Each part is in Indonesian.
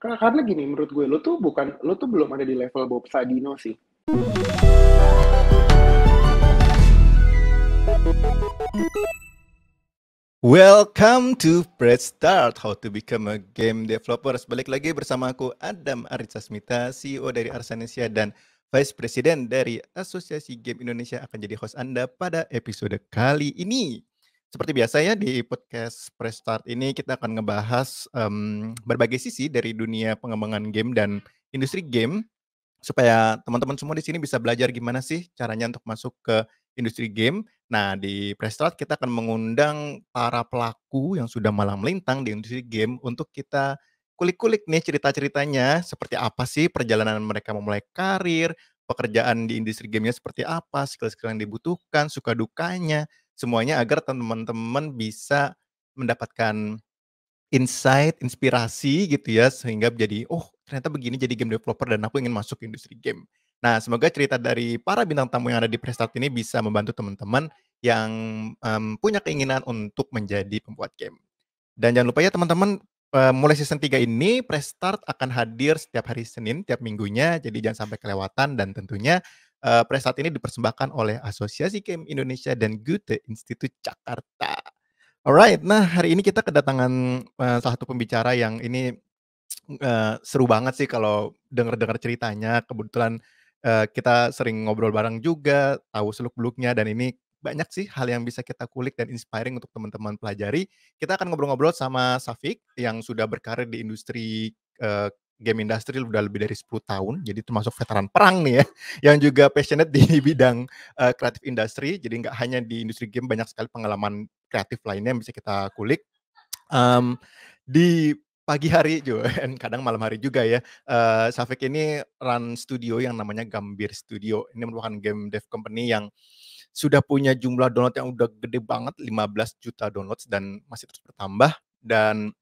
Karena gini, menurut gue, lo tuh belum ada di level Bob Sadino sih. Welcome to Press Start, How to Become a Game Developer. Balik lagi bersama aku Adam Aritsasmita, CEO dari Arsanesia dan Vice President dari Asosiasi Game Indonesia akan jadi host Anda pada episode kali ini. Seperti biasa ya di podcast Press Start ini kita akan ngebahas berbagai sisi dari dunia pengembangan game dan industri game supaya teman-teman semua di sini bisa belajar gimana sih caranya untuk masuk ke industri game. Nah, di Press Start kita akan mengundang para pelaku yang sudah malang melintang di industri game untuk kita kulik-kulik nih cerita-ceritanya, seperti apa sih perjalanan mereka memulai karir, pekerjaan di industri gamenya seperti apa, skill-skill yang dibutuhkan, suka dukanya, semuanya agar teman-teman bisa mendapatkan insight, inspirasi gitu ya, sehingga jadi, "Oh ternyata begini jadi game developer dan aku ingin masuk ke industri game." Nah, semoga cerita dari para bintang tamu yang ada di Prestart ini bisa membantu teman-teman yang, punya keinginan untuk menjadi pembuat game. Dan jangan lupa ya teman-teman, mulai season 3 ini Prestart akan hadir setiap hari Senin, tiap minggunya, jadi jangan sampai kelewatan dan tentunya, Prestart ini dipersembahkan oleh Asosiasi Game Indonesia dan Goethe Institut Jakarta. Alright, nah hari ini kita kedatangan, salah satu pembicara yang ini, seru banget sih kalau denger-denger ceritanya. Kebetulan, kita sering ngobrol bareng juga, tahu seluk-beluknya dan ini banyak sih hal yang bisa kita kulik dan inspiring untuk teman-teman pelajari. Kita akan ngobrol-ngobrol sama Safik yang sudah berkarir di industri, game industry udah lebih dari 10 tahun, jadi termasuk veteran perang nih ya, yang juga passionate di bidang, creative industry. Jadi nggak hanya di industri game, banyak sekali pengalaman kreatif lainnya yang bisa kita kulik. Di pagi hari juga kadang malam hari juga ya, Safik ini run studio yang namanya Gambir Studio. Ini merupakan game dev company yang sudah punya jumlah download yang udah gede banget, 15 juta downloads dan masih terus bertambah dan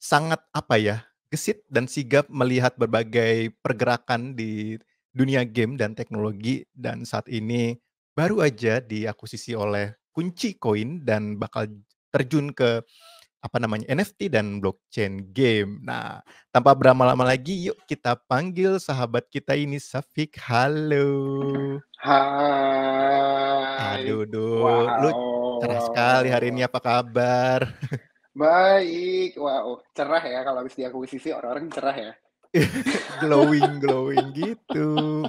sangat apa ya, gesit dan sigap melihat berbagai pergerakan di dunia game dan teknologi dan saat ini baru aja diakuisisi oleh Kunci Koin dan bakal terjun ke apa namanya, NFT dan blockchain game. Nah, tanpa berlama-lama lagi, yuk kita panggil sahabat kita ini, Safik. Halo. Hai. Lu Wow, cerah wow, sekali wow, hari ini, wow. apa kabar? Baik. Wow, cerah ya kalau habis diakuisisi orang-orang cerah ya. Glowing gitu.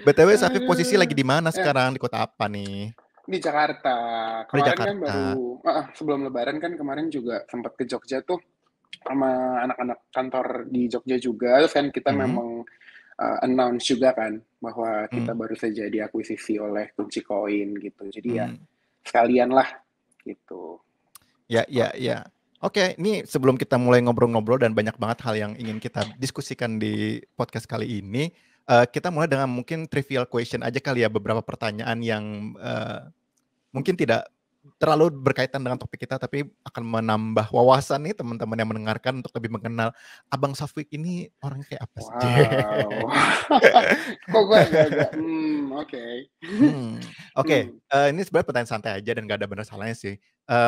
BTW Safik posisi lagi di mana Ya, sekarang? Di kota apa nih? di Jakarta. Oh, di Kemarin kan Jakarta. sebelum Lebaran kan kemarin juga sempat ke Jogja tuh sama anak-anak kantor di Jogja juga. Terus kan kita Mhm, memang announce juga kan bahwa kita mhm, baru saja diakuisisi oleh Kunci Koin gitu. Jadi ya mhm. sekalian lah gitu. Ya, ya, ya. Oke, ini sebelum kita mulai ngobrol-ngobrol dan banyak banget hal yang ingin kita diskusikan di podcast kali ini, kita mulai dengan mungkin trivial question aja kali ya, beberapa pertanyaan yang, mungkin tidak terlalu berkaitan dengan topik kita, tapi akan menambah wawasan nih teman-teman yang mendengarkan untuk lebih mengenal Abang Safik ini orangnya kayak apa sih? Wow. Kok gue agak-agak, oke. Oke, Hmm. ini sebenarnya pertanyaan santai aja dan nggak ada benar salahnya sih.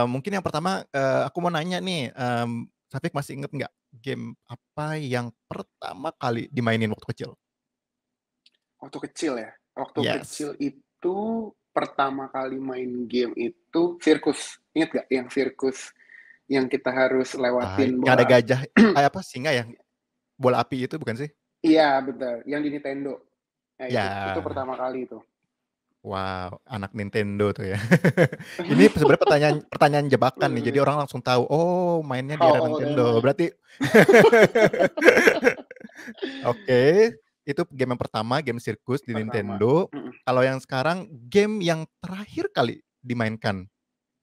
Mungkin yang pertama, aku mau nanya nih, Safik masih inget nggak game apa yang pertama kali dimainin waktu kecil? Waktu kecil ya, waktu kecil Yes. itu pertama kali main game itu sirkus. Ingat gak yang sirkus yang kita harus lewatin Yang ada bola? gajah, apa singa ya? Bola api itu bukan sih? Iya betul, yang di Nintendo. Nah itu Ya, pertama kali itu. wow, anak Nintendo tuh ya. Ini sebenarnya pertanyaan pertanyaan jebakan nih, jadi orang langsung tahu, oh mainnya di How era old am Nintendo. I? Berarti oke, itu game yang pertama, game sirkus di Pertama. Nintendo. Kalau yang sekarang, game yang terakhir kali dimainkan,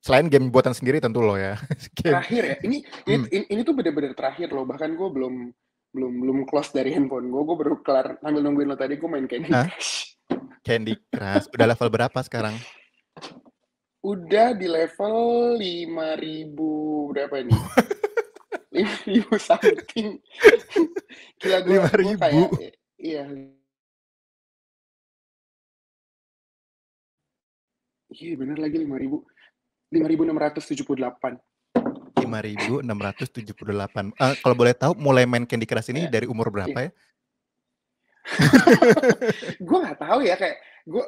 selain game buatan sendiri tentu loh ya, game Terakhir ya, mmm, ini tuh bener-bener terakhir loh. Bahkan gue belum belum belum close dari handphone gue. Gue baru kelar sambil nungguin lo tadi. Gue main Candy ah, Crush. Candy Crush. Udah level berapa sekarang? Udah di level 5.000 berapa nih? 5.000 something. Gila lima gue ribu. kayak iya iya bener lagi 5.000 5.678. 5.678. Kalau boleh tahu mulai main Candy Crush ini dari umur berapa ya? Gue nggak tahu ya, kayak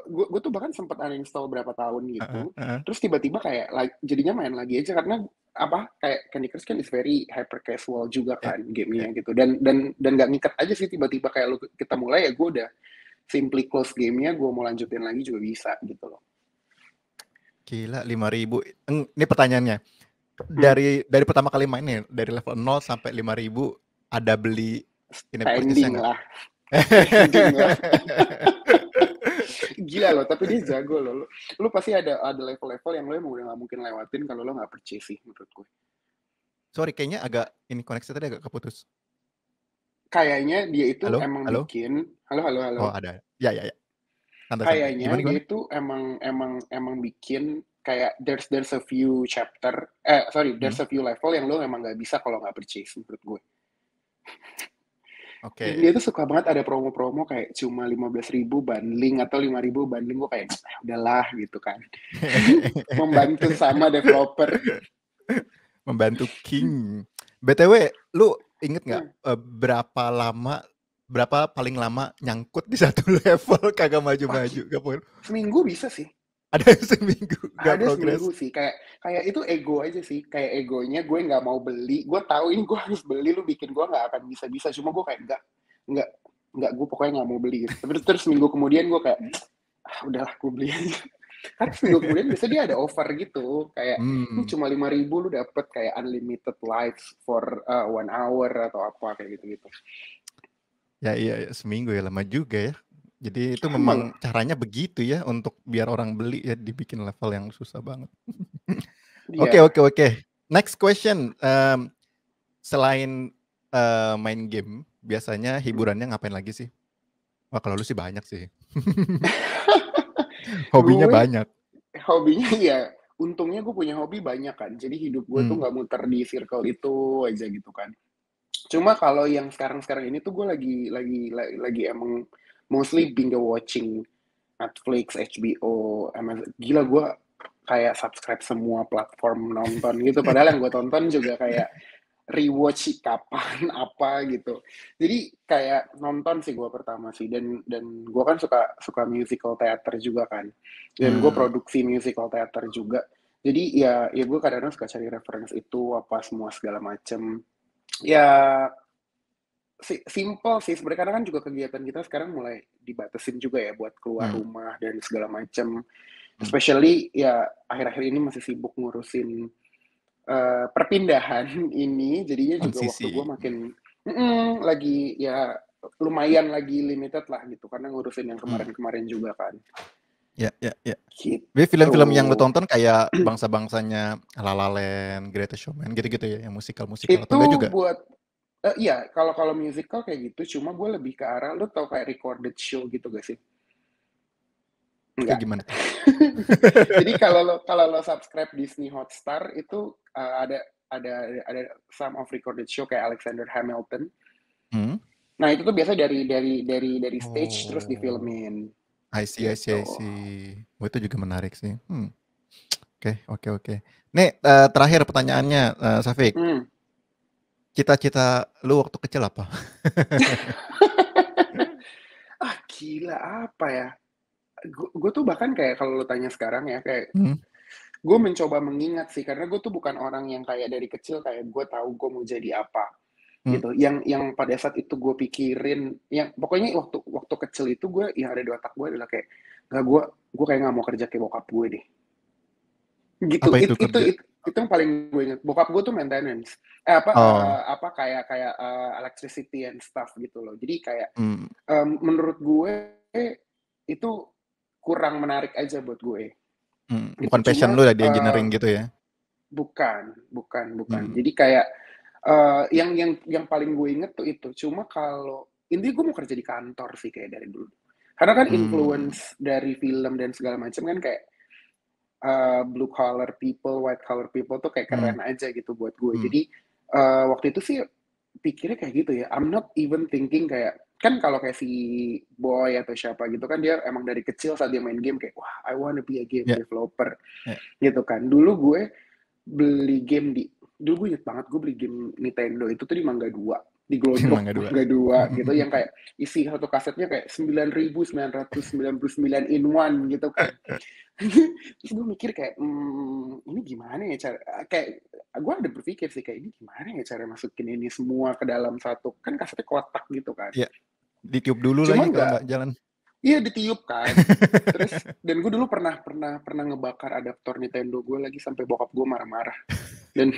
gue tuh bahkan sempat uninstall berapa tahun gitu, terus tiba-tiba kayak jadinya main lagi aja karena apa, kayak Candy Crush kan is very hyper casual juga kan gamenya gitu, dan nggak ngikat aja sih, tiba-tiba kayak kita mulai ya gue udah simply close gamenya, gue mau lanjutin lagi juga bisa gitu loh. Gila, 5.000. Ini pertanyaannya. Dari pertama kali main nih, dari level 0 sampai 5.000, ada beli in-app purchase-nya nggak? Standing lah. Gila loh, tapi dia jago loh. Lu pasti ada level-level yang lo emang udah gak mungkin lewatin kalau lo gak purchase sih, menurut gue. Sorry, kayaknya agak ini koneksi tadi agak keputus. Kayaknya dia itu Halo? emang Halo? bikin. Halo. Oh, ada. Ya. Santai. Kayaknya Gimana? dia itu emang bikin kayak there's a few chapter, there's a few level yang lo emang gak bisa kalau gak purchase, menurut gue. Oke. Dia tuh suka banget ada promo-promo kayak cuma 15.000 bundling atau 5.000 bundling, gue kayak udahlah gitu kan. Membantu sama developer. Membantu King. BTW, lu inget nggak berapa paling lama nyangkut di satu level kagak maju-maju? Seminggu bisa sih. Ada seminggu nggak progres. Seminggu sih, kayak itu ego aja sih, kayak egonya gue nggak mau beli, gue tahu ini gue harus beli, lu bikin gue nggak akan bisa, cuma gue kayak nggak, gue pokoknya nggak mau beli gitu. Terus seminggu kemudian gue kayak udahlah gue beli aja. Karena seminggu kemudian biasanya dia ada offer gitu, kayak ini cuma 5.000 lu dapet kayak unlimited lives for 1 hour atau apa kayak gitu. Ya iya, seminggu ya, lama juga ya. Jadi itu memang caranya begitu ya, untuk biar orang beli ya, dibikin level yang susah banget. Oke. Next question. Selain main game, biasanya hiburannya ngapain lagi sih? Wah, kalau lu sih banyak sih. Hobinya banyak. Hobinya ya, untungnya gue punya hobi banyak kan. Jadi hidup gue tuh nggak muter di circle itu aja gitu kan. Cuma kalau yang sekarang ini tuh gue lagi emang mostly binge watching Netflix, HBO, Amazon. Gila, gue kayak subscribe semua platform nonton gitu. Padahal yang gue tonton juga kayak rewatch kapan apa gitu. Jadi kayak nonton sih gue pertama sih, dan gue kan suka musical theater juga kan. Dan gue produksi musical theater juga. Jadi ya gue kadang-kadang suka cari reference itu apa semua segala macem. Ya simple sih sebenarnya, karena kan juga kegiatan kita sekarang mulai dibatasin juga ya buat keluar rumah dan segala macam. Especially ya akhir-akhir ini masih sibuk ngurusin perpindahan ini, jadinya juga waktu gue makin lagi ya lumayan lagi limited lah gitu, karena ngurusin yang kemarin juga kan. Ya. Gitu. Jadi film-film yang lo tonton kayak bangsa-bangsanya La La Land, Greatest Showman gitu-gitu ya, yang musikal-musikal atau enggak juga? Buat iya, kalau musical kayak gitu, cuma gue lebih ke arah, lo tau kayak recorded show gitu gak sih? Enggak. Kayak gimana tuh? Jadi kalau lo subscribe Disney Hotstar itu ada some of recorded show kayak Alexander Hamilton. Nah itu tuh biasa dari stage terus difilmin. I see. Oh, itu juga menarik sih. Oke. Nih terakhir pertanyaannya, Safik. Cita-cita lu waktu kecil apa? Gila apa ya? Gue tuh bahkan kayak kalau lo tanya sekarang ya, kayak gue mencoba mengingat sih, karena gue tuh bukan orang yang kayak dari kecil kayak gue tahu gue mau jadi apa gitu. Yang pada saat itu gue pikirin, yang pokoknya waktu kecil itu gue yang ada di otak gue adalah kayak gue kayak nggak mau kerja kayak bokap gue deh. Gitu. Apa itu kerja? Itu yang paling gue ingat. Bokap gue tuh maintenance. Kayak electricity and stuff gitu loh. Jadi kayak menurut gue itu kurang menarik aja buat gue. Bukan passion lu di engineering gitu ya? Bukan. Jadi kayak yang paling gue inget tuh itu. Cuma kalau intinya gue mau kerja di kantor sih kayak dari dulu. Karena kan influence dari film dan segala macam kan kayak blue collar people, white collar people tuh kayak keren aja gitu buat gue. Jadi waktu itu sih pikirnya kayak gitu ya. I'm not even thinking kayak, kan kalau kayak si Boy atau siapa gitu kan, dia emang dari kecil saat dia main game kayak, wah I wanna be a game developer gitu kan. Dulu gue beli game di Dulu gue inget banget gue beli game Nintendo itu tuh di Mangga 2, di Glodok Mangga 2. Mangga 2 gitu, yang kayak isi satu kasetnya kayak 9.999 in one gitu kan. Terus gue mikir kayak, ini gimana ya cara kayak gue ada berpikir sih kayak, "Ini gimana ya cara masukin ini semua ke dalam satu" kan kasetnya kotak gitu kan. Iya, ditiup dulu Cuma lagi kalau nggak nggak jalan. iya ditiup kan. Terus dan gue dulu pernah ngebakar adaptor Nintendo gue lagi sampai bokap gue marah-marah. Dan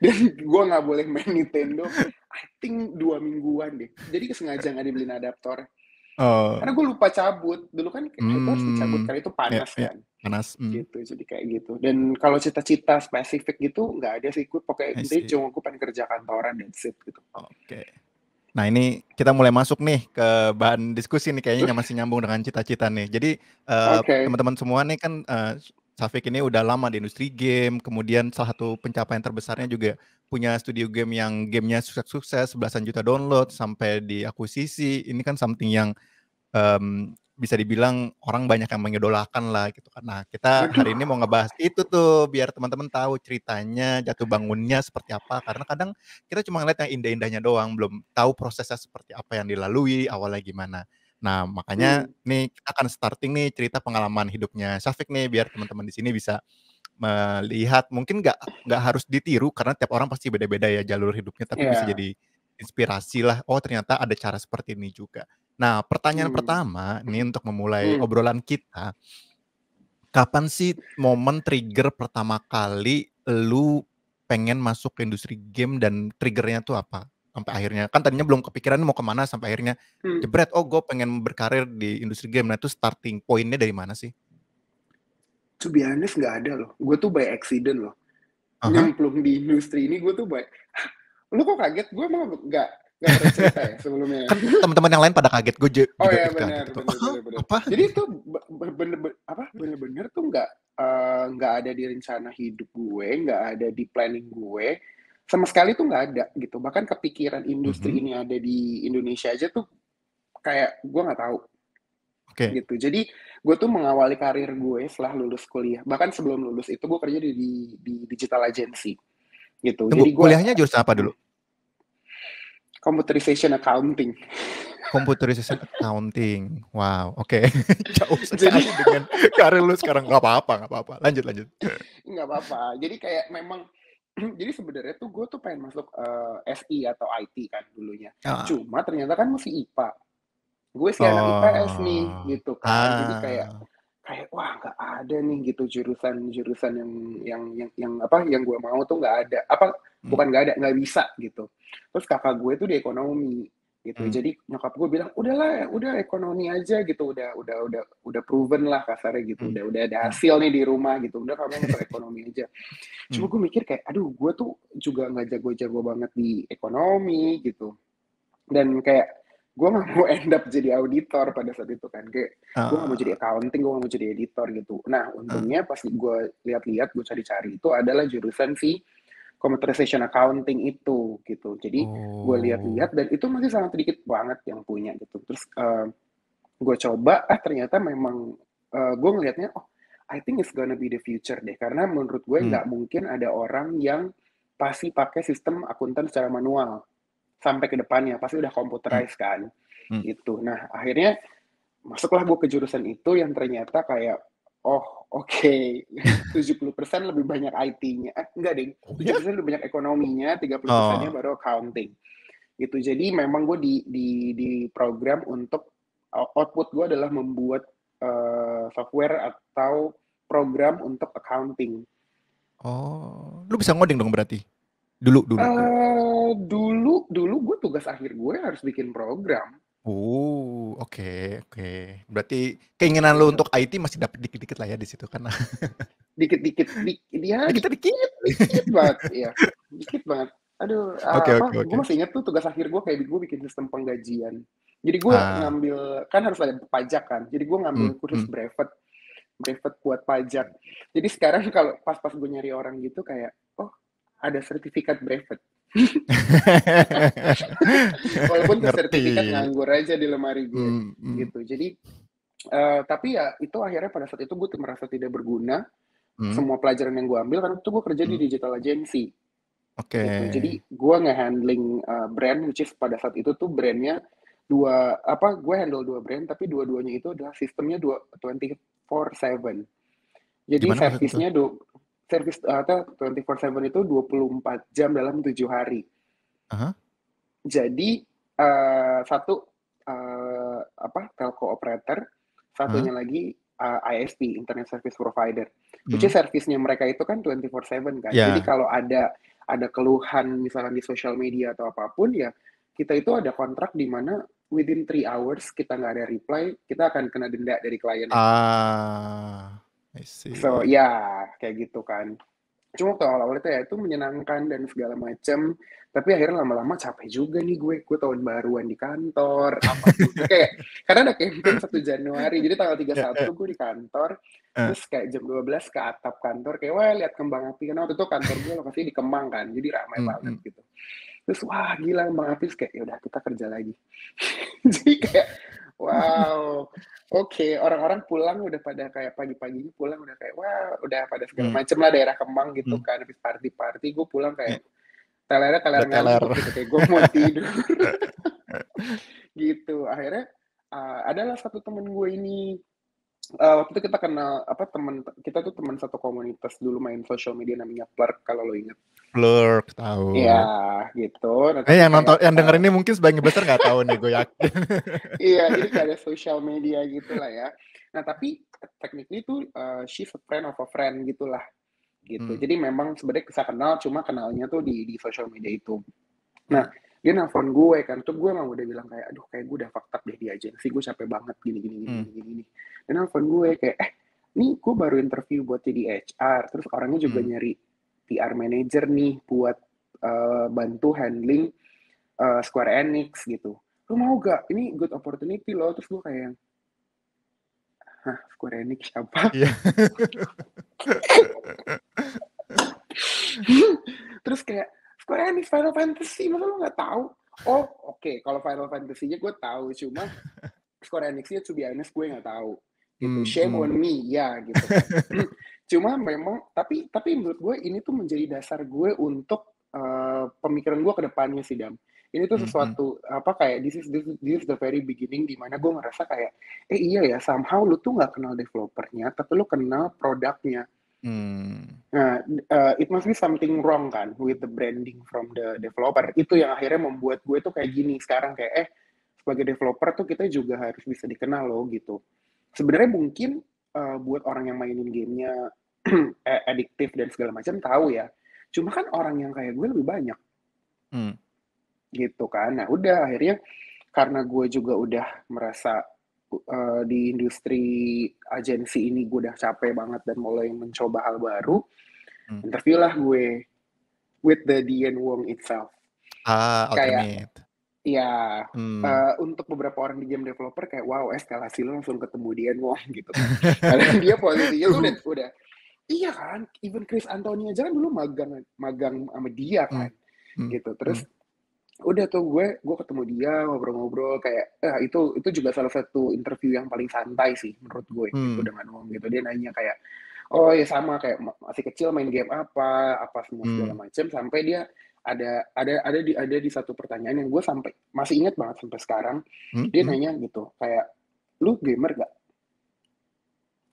dan gue nggak boleh main Nintendo, I think 2 mingguan deh. Jadi sengaja nggak dibeliin adaptor. Oh, Karena gue lupa cabut. Dulu kan itu harus dicabut hmm, karena itu ya, panas ya, kan. panas. Gitu, jadi kayak gitu. Dan kalau cita-cita spesifik gitu nggak ada sih. Gue pokoknya I intinya see. cuma gue pengen kerja kantoran that's it gitu. Oke. Nah, ini kita mulai masuk nih ke bahan diskusi nih, kayaknya masih nyambung dengan cita-cita nih. Jadi, Oke. teman-teman semua nih kan, Syafiq ini udah lama di industri game, kemudian salah satu pencapaian terbesarnya juga punya studio game yang gamenya sukses-sukses, belasan juta download, sampai diakuisisi. Ini kan something yang bisa dibilang orang banyak yang mengidolakan lah gitu kan. Nah, kita Aduh. hari ini mau ngebahas itu tuh biar teman-teman tahu ceritanya, jatuh bangunnya seperti apa. Karena kadang kita cuma ngeliat yang indah-indahnya doang, belum tahu prosesnya seperti apa yang dilalui, awalnya gimana. Nah, makanya Hmm, nih kita akan starting nih cerita pengalaman hidupnya Syafiq nih biar teman-teman di sini bisa melihat, mungkin nggak harus ditiru karena tiap orang pasti beda-beda ya jalur hidupnya, tapi bisa ya. jadi inspirasi lah, oh ternyata ada cara seperti ini juga. Nah, pertanyaan Hmm, pertama nih untuk memulai hmm. obrolan kita, kapan sih momen trigger pertama kali lu pengen masuk ke industri game dan triggernya tuh apa? Sampai akhirnya, kan tadinya belum kepikiran mau kemana sampai akhirnya Hmm. jebret, oh gue pengen berkarir di industri game. Nah itu starting point-nya dari mana sih? To be honest nggak ada loh. Gue tuh by accident loh. Aha. Nyemplung di industri ini gue tuh by lu kok kaget? Gue emang nggak pernah cerita ya sebelumnya. Kan teman-teman yang lain pada kaget, gue Oh juga ya ikut kaget benar gitu. benar "Hah? benar benar. Apa?" Jadi Gitu. itu bener-bener tuh nggak ada di rencana hidup gue, nggak ada di planning gue, sama sekali tuh nggak ada gitu. Bahkan kepikiran industri Mhm, ini ada di Indonesia aja tuh kayak gue nggak tahu oke. gitu. Jadi gue tuh mengawali karir gue setelah lulus kuliah. Bahkan sebelum lulus itu gue kerja di digital agency gitu. Tunggu, Jadi gue kuliahnya jurusan apa dulu? computerization accounting. Computerization Accounting. Wow, oke. Jauh Jadi sekali dengan karir lu sekarang. Nggak apa-apa, nggak apa-apa. Lanjut, lanjut. nggak apa-apa. Jadi kayak memang jadi sebenarnya tuh gue tuh pengen masuk SI atau IT kan dulunya. Heeh. Cuma ternyata kan mesti IPA. Gue sih anak IPS nih Oh. gitu kan. Jadi kayak Ah. kayak wah nggak ada nih gitu jurusan-jurusan yang apa yang gue mau tuh nggak ada apa Mmm, bukan nggak ada nggak bisa gitu. Terus kakak gue tuh di ekonomi gitu. mmm, Jadi nyokap gue bilang udahlah udah ekonomi aja gitu udah proven lah kasarnya gitu mmm, udah ada mmm, hasil nih di rumah gitu udah kamu masuk ekonomi aja. Cuma mmm, gue mikir kayak aduh gue tuh juga nggak jago-jago banget di ekonomi gitu dan kayak gue nggak mau end up jadi auditor pada saat itu kan kayak gue nggak mau jadi eee, accounting gue nggak mau jadi editor gitu. Nah eee. untungnya pas gue lihat-lihat gue cari-cari itu adalah jurusan si computerization accounting itu gitu. Jadi gue Oh. lihat-lihat dan itu masih sangat sedikit banget yang punya gitu. Terus gue coba ternyata memang gue ngelihatnya oh I think it's gonna be the future deh karena menurut gue Mmm, nggak mungkin ada orang yang pasti pakai sistem akuntan secara manual sampai ke depannya pasti udah mmm, computerized kan mmm, gitu. Nah akhirnya masuklah gue ke jurusan itu yang ternyata kayak oh oke okay. 70% lebih banyak IT-nya enggak deh oh ya? 70% lebih banyak ekonominya 30%-nya Oh. baru accounting gitu. Jadi memang gue di program untuk output gue adalah membuat software atau program untuk accounting. Oh, lu bisa ngoding dong berarti? Dulu dulu dulu? Dulu gue tugas akhir gue harus bikin program Oh, oke, oke. Berarti keinginan lu gitu. untuk IT masih dapet dikit-dikit lah ya di situ karena Dikit-dikit, ya dikit-dikit. dikit banget, iya, dikit banget. Aduh, Oke, apa, oke, gue oke. masih inget tuh tugas akhir gue kayak gue bikin sistem penggajian. Jadi gue Ah, ngambil, kan harus ada pajak kan, jadi gue ngambil mmm, kursus mmm. brevet, brevet buat pajak. Jadi sekarang kalau pas-pas gue nyari orang gitu kayak, oh ada sertifikat brevet. Walaupun tuh Ngerti. sertifikat nganggur aja di lemari gue, Mmm, mmm, gitu. Jadi, tapi ya itu akhirnya pada saat itu gue merasa tidak berguna, mmm, semua pelajaran yang gue ambil karena itu gue kerja di mmm. digital agency. Oke. gitu. Jadi gue nge-handling brand, which is pada saat itu tuh brandnya gue handle 2 brand, tapi dua-duanya itu adalah sistemnya 24/7. Jadi Gimana maksudnya tuh? service 24/7 itu 24 jam dalam 7 hari. Aha. Jadi satu telco operator, Hah? satunya lagi ISP, Internet Service Provider. Which is Hmm. service-nya mereka itu kan 24/7 kan. Jadi Ya. kalau ada keluhan misalkan di social media atau apapun ya, kita itu ada kontrak di mana within 3 hours kita nggak ada reply, kita akan kena denda dari kliennya. I So see. ya kayak gitu kan. Cuma waktu awal-awal itu ya itu menyenangkan dan segala macam, tapi akhirnya lama-lama capek juga nih gue tahun baruan di kantor, apapun. Kayak karena ada campaign 1 Januari, jadi tanggal Ya, 31 gue di kantor, eh, terus kayak jam 12 ke atap kantor, kayak wah lihat kembang api, karena waktu itu kantor gue lokasinya di Kemang kan, jadi ramai banget mm. gitu. Terus wah gila kembang api, terus kayak yaudah kita kerja lagi. Jadi kayak wow, oke, orang-orang pulang udah pada kayak pagi-paginya pulang udah kayak wah udah pada segala Mm. macem lah daerah Kemang gitu Mm. kan, habis party-party gue pulang Ya, kayak teler udah teler. ngantuk gitu, kayak gue mau tidur gitu. Akhirnya adalah satu temen gue ini, waktu itu kita kenal kita tuh teman satu komunitas dulu main social media namanya Plurk kalau lo inget. Blur, Iya tahu. gitu, nah tapi kayak Yang denger ini mungkin sebagian besar nggak tahu nih, gue yakin. iya, jadi kayak ada social media gitulah ya. Nah, tapi technically itu she's a friend of a friend gitulah, gitu. Hmm. Jadi memang sebenarnya bisa kenal, cuma kenalnya tuh di social media itu. Nah, Hmm. dia nelfon gue kan, tuh gue emang udah bilang kayak, aduh kayak gue udah fucked up deh di agensi, gue capek banget gini gini gini Hmm. gini gini. Gini. Dia nelfon gue kayak, nih gue baru interview buat jadi HR, terus orangnya juga Hmm. nyari PR manager nih buat bantu handling Square Enix gitu. Lu mau gak? Ini good opportunity loh. Terus gue kayak, hah, Square Enix siapa? Iya. Terus kayak, Square Enix Final Fantasy, masa lu gak tahu? Oh, oke. Kalau Final Fantasy-nya gue tahu, cuma Square Enix-nya to be honest gue gak tahu. Gitu. Hmm. Shame Hmm. on me, ya gitu kan. Cuma memang, tapi menurut gue ini tuh menjadi dasar gue untuk pemikiran gue ke depannya sih, Dam. Ini tuh Hmm. Hmm. sesuatu kayak this is the very beginning di mana gue ngerasa kayak iya ya somehow lu tuh nggak kenal developernya tapi lu kenal produknya. Hmm. Nah, it must be something wrong kan with the branding from the developer. Itu yang akhirnya membuat gue tuh kayak gini sekarang kayak sebagai developer tuh kita juga harus bisa dikenal loh gitu. Sebenarnya mungkin buat orang yang mainin gamenya adiktif dan segala macam tahu ya. Cuma kan orang yang kayak gue lebih banyak Hmm. gitu kan. Nah udah akhirnya karena gue juga udah merasa di industri agensi ini gue udah capek banget dan mulai mencoba hal baru, Hmm. interview lah gue with the Dian Wong itself. Kayak Alternate. ya Hmm. untuk beberapa orang di game developer kayak wow eskalasi lo langsung ketemu Dian Wong gitu kan. Karena dia posisinya tuh udah iya kan, even Chris Anthony aja kan dulu magang sama dia Hmm. kan, Hmm. gitu. Hmm. Terus udah tuh gue ketemu dia ngobrol-ngobrol kayak itu juga salah satu interview yang paling santai sih menurut gue gitu Hmm. dengan Wong gitu. Dia nanya kayak oh ya sama kayak masih kecil main game apa semua segala Hmm. macam sampai dia ada di satu pertanyaan yang gue sampai masih ingat banget sampai sekarang. Hmm. Dia Hmm. nanya gitu kayak lu gamer gak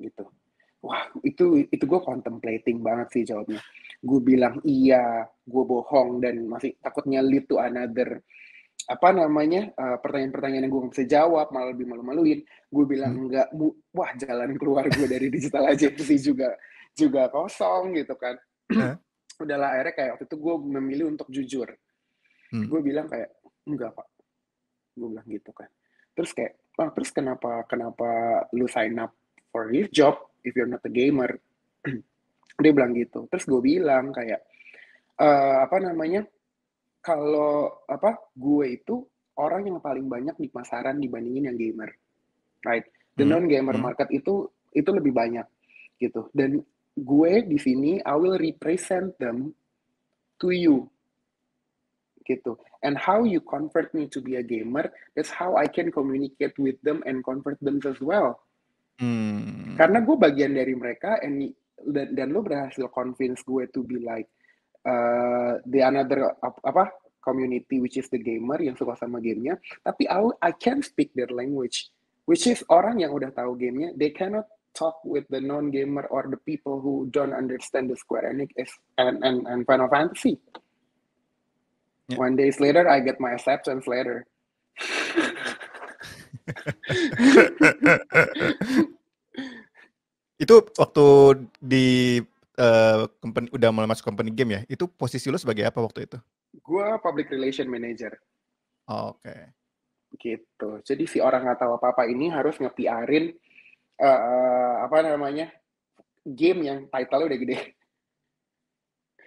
gitu. Wah, itu gue contemplating banget sih jawabnya. Gue bilang iya, gue bohong dan masih takutnya lead to another pertanyaan-pertanyaan yang gue nggak bisa jawab, malah lebih malu-maluin. Gue bilang Hmm. enggak, wah jalan keluar gue dari digital agency juga kosong gitu kan. Eh? Udahlah akhirnya kayak waktu itu gue memilih untuk jujur. Hmm. Gue bilang kayak enggak pak, gue bilang gitu kan. Terus kayak, terus kenapa lu sign up for this job if you're not a gamer? Dia bilang gitu. Terus gue bilang kayak kalau gue itu orang yang paling banyak di pasaran dibandingin yang gamer, right? The Hmm. non gamer Hmm. market itu lebih banyak gitu. Dan gue di sini I will represent them to you gitu. And how you convert me to be a gamer, that's how I can communicate with them and convert them as well. Hmm. Karena gue bagian dari mereka dan lo berhasil convince gue to be like the another apa community which is the gamer yang suka sama gamenya, tapi I can speak their language, which is orang yang udah tahu gamenya, they cannot talk with the non-gamer or the people who don't understand the Square Enix and Final Fantasy. Ya. 1 days later, I get my acceptance letter. Itu waktu di company, udah mulai masuk company game ya, itu posisi lo sebagai apa waktu itu? Gue public relation manager. Oke. Gitu. Jadi si orang nggak tahu apa-apa ini harus nge-PR-in apa namanya game yang title udah gede.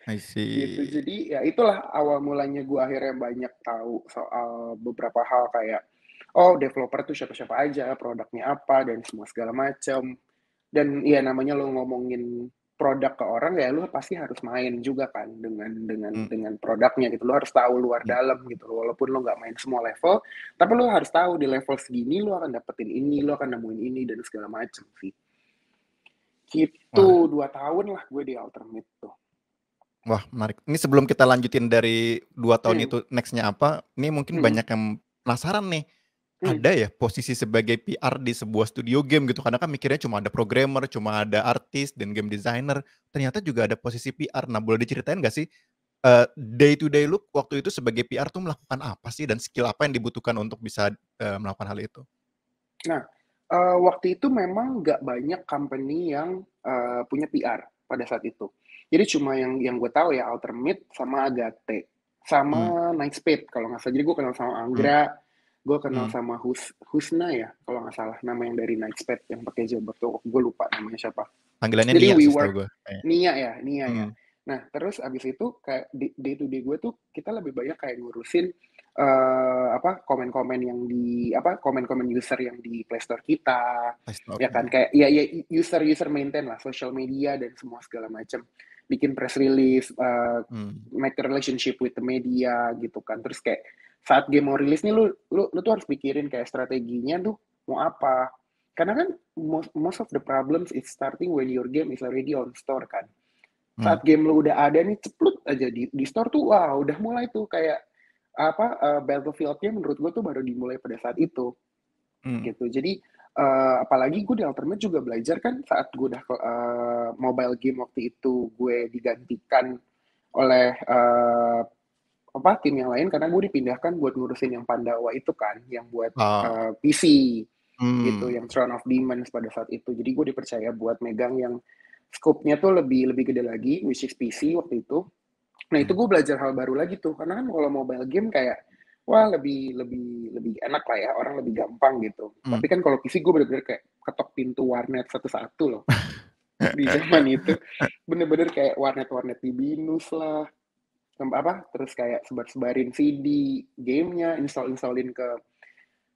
I see. Gitu. Jadi ya itulah awal mulanya gue akhirnya banyak tahu soal beberapa hal kayak oh developer tuh siapa-siapa aja, produknya apa dan semua segala macam. Dan ya namanya lo ngomongin produk ke orang ya lo pasti harus main juga kan dengan produknya gitu. Lo harus tahu luar dalam gitu. Walaupun lo nggak main semua level, tapi lo harus tahu di level segini lo akan dapetin ini, lo akan nemuin ini dan segala macam sih. Gitu. 2 tahun lah gue di Ultimate tuh. Wah, menarik. Ini sebelum kita lanjutin dari 2 tahun itu next-nya apa, ini mungkin banyak yang penasaran nih. Ada ya posisi sebagai PR di sebuah studio game gitu, karena kan mikirnya cuma ada programmer, cuma ada artis dan game designer, ternyata juga ada posisi PR. Nah, boleh diceritain nggak sih, day to day lu waktu itu sebagai PR tuh melakukan apa sih dan skill apa yang dibutuhkan untuk bisa melakukan hal itu? Nah, waktu itu memang nggak banyak company yang punya PR pada saat itu. Jadi cuma yang gue tahu ya Ultimate sama Agate sama Nightspeed kalau nggak salah. Jadi gue kenal sama Anggra, gue kenal sama Husna ya kalau nggak salah, nama yang dari Nightspeed yang pakai jilbab tuh, gue lupa namanya siapa. Panggilannya Jadi Nia we sih work setahu gue. Nia ya. Nah terus abis itu kayak day to day gue tuh kita lebih banyak kayak ngurusin komen-komen yang di komen-komen user yang di Play Store kita, ya kan kayak ya user maintain lah social media dan semua segala macam, bikin press release, make a relationship with the media gitu kan. Terus kayak saat game mau rilis nih lu tuh harus pikirin kayak strateginya tuh mau apa, karena kan most of the problems is starting when your game is already on store kan. Saat game lu udah ada nih ceplut aja di store tuh wah udah mulai tuh kayak Battlefield-nya menurut gue tuh baru dimulai pada saat itu gitu. Jadi apalagi gue di Ultimate juga belajar kan saat gue udah mobile game waktu itu gue digantikan oleh tim yang lain karena gue dipindahkan buat ngurusin yang Pandawa itu kan, yang buat PC gitu, yang Throne of Demons pada saat itu. Jadi gue dipercaya buat megang yang scope-nya tuh lebih gede lagi, which is PC waktu itu. Nah itu gue belajar hal baru lagi tuh, karena kan kalau mobile game kayak wah lebih enak lah ya, orang lebih gampang gitu. Tapi kan kalau PC gue bener-bener kayak ketok pintu warnet satu-satu loh. Di zaman itu bener-bener kayak warnet di binus lah, terus kayak sebarin CD gamenya, installin ke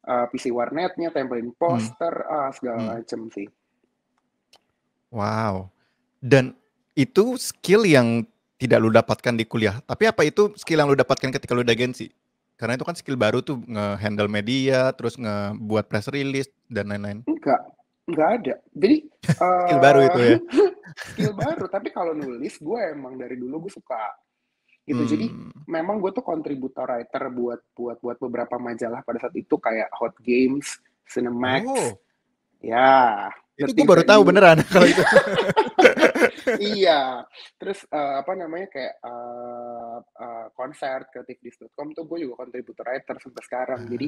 PC warnetnya, tempelin poster, segala macem sih. Wow. Dan itu skill yang tidak lu dapatkan di kuliah. Tapi apa itu skill yang lu dapatkan ketika lu di agensi? Karena itu kan skill baru tuh, nge-handle media, terus ngebuat press release dan lain-lain. Enggak ada. Jadi skill baru itu ya. Skill baru, tapi kalau nulis gue emang dari dulu gue suka. Gitu. Jadi memang gue tuh contributor writer buat beberapa majalah pada saat itu kayak Hot Games, Cinemax. Ya, itu gue baru tahu beneran kalau itu. Iya, terus kayak konser kreatifdis.com tuh gue juga contributor writer sampai sekarang. Jadi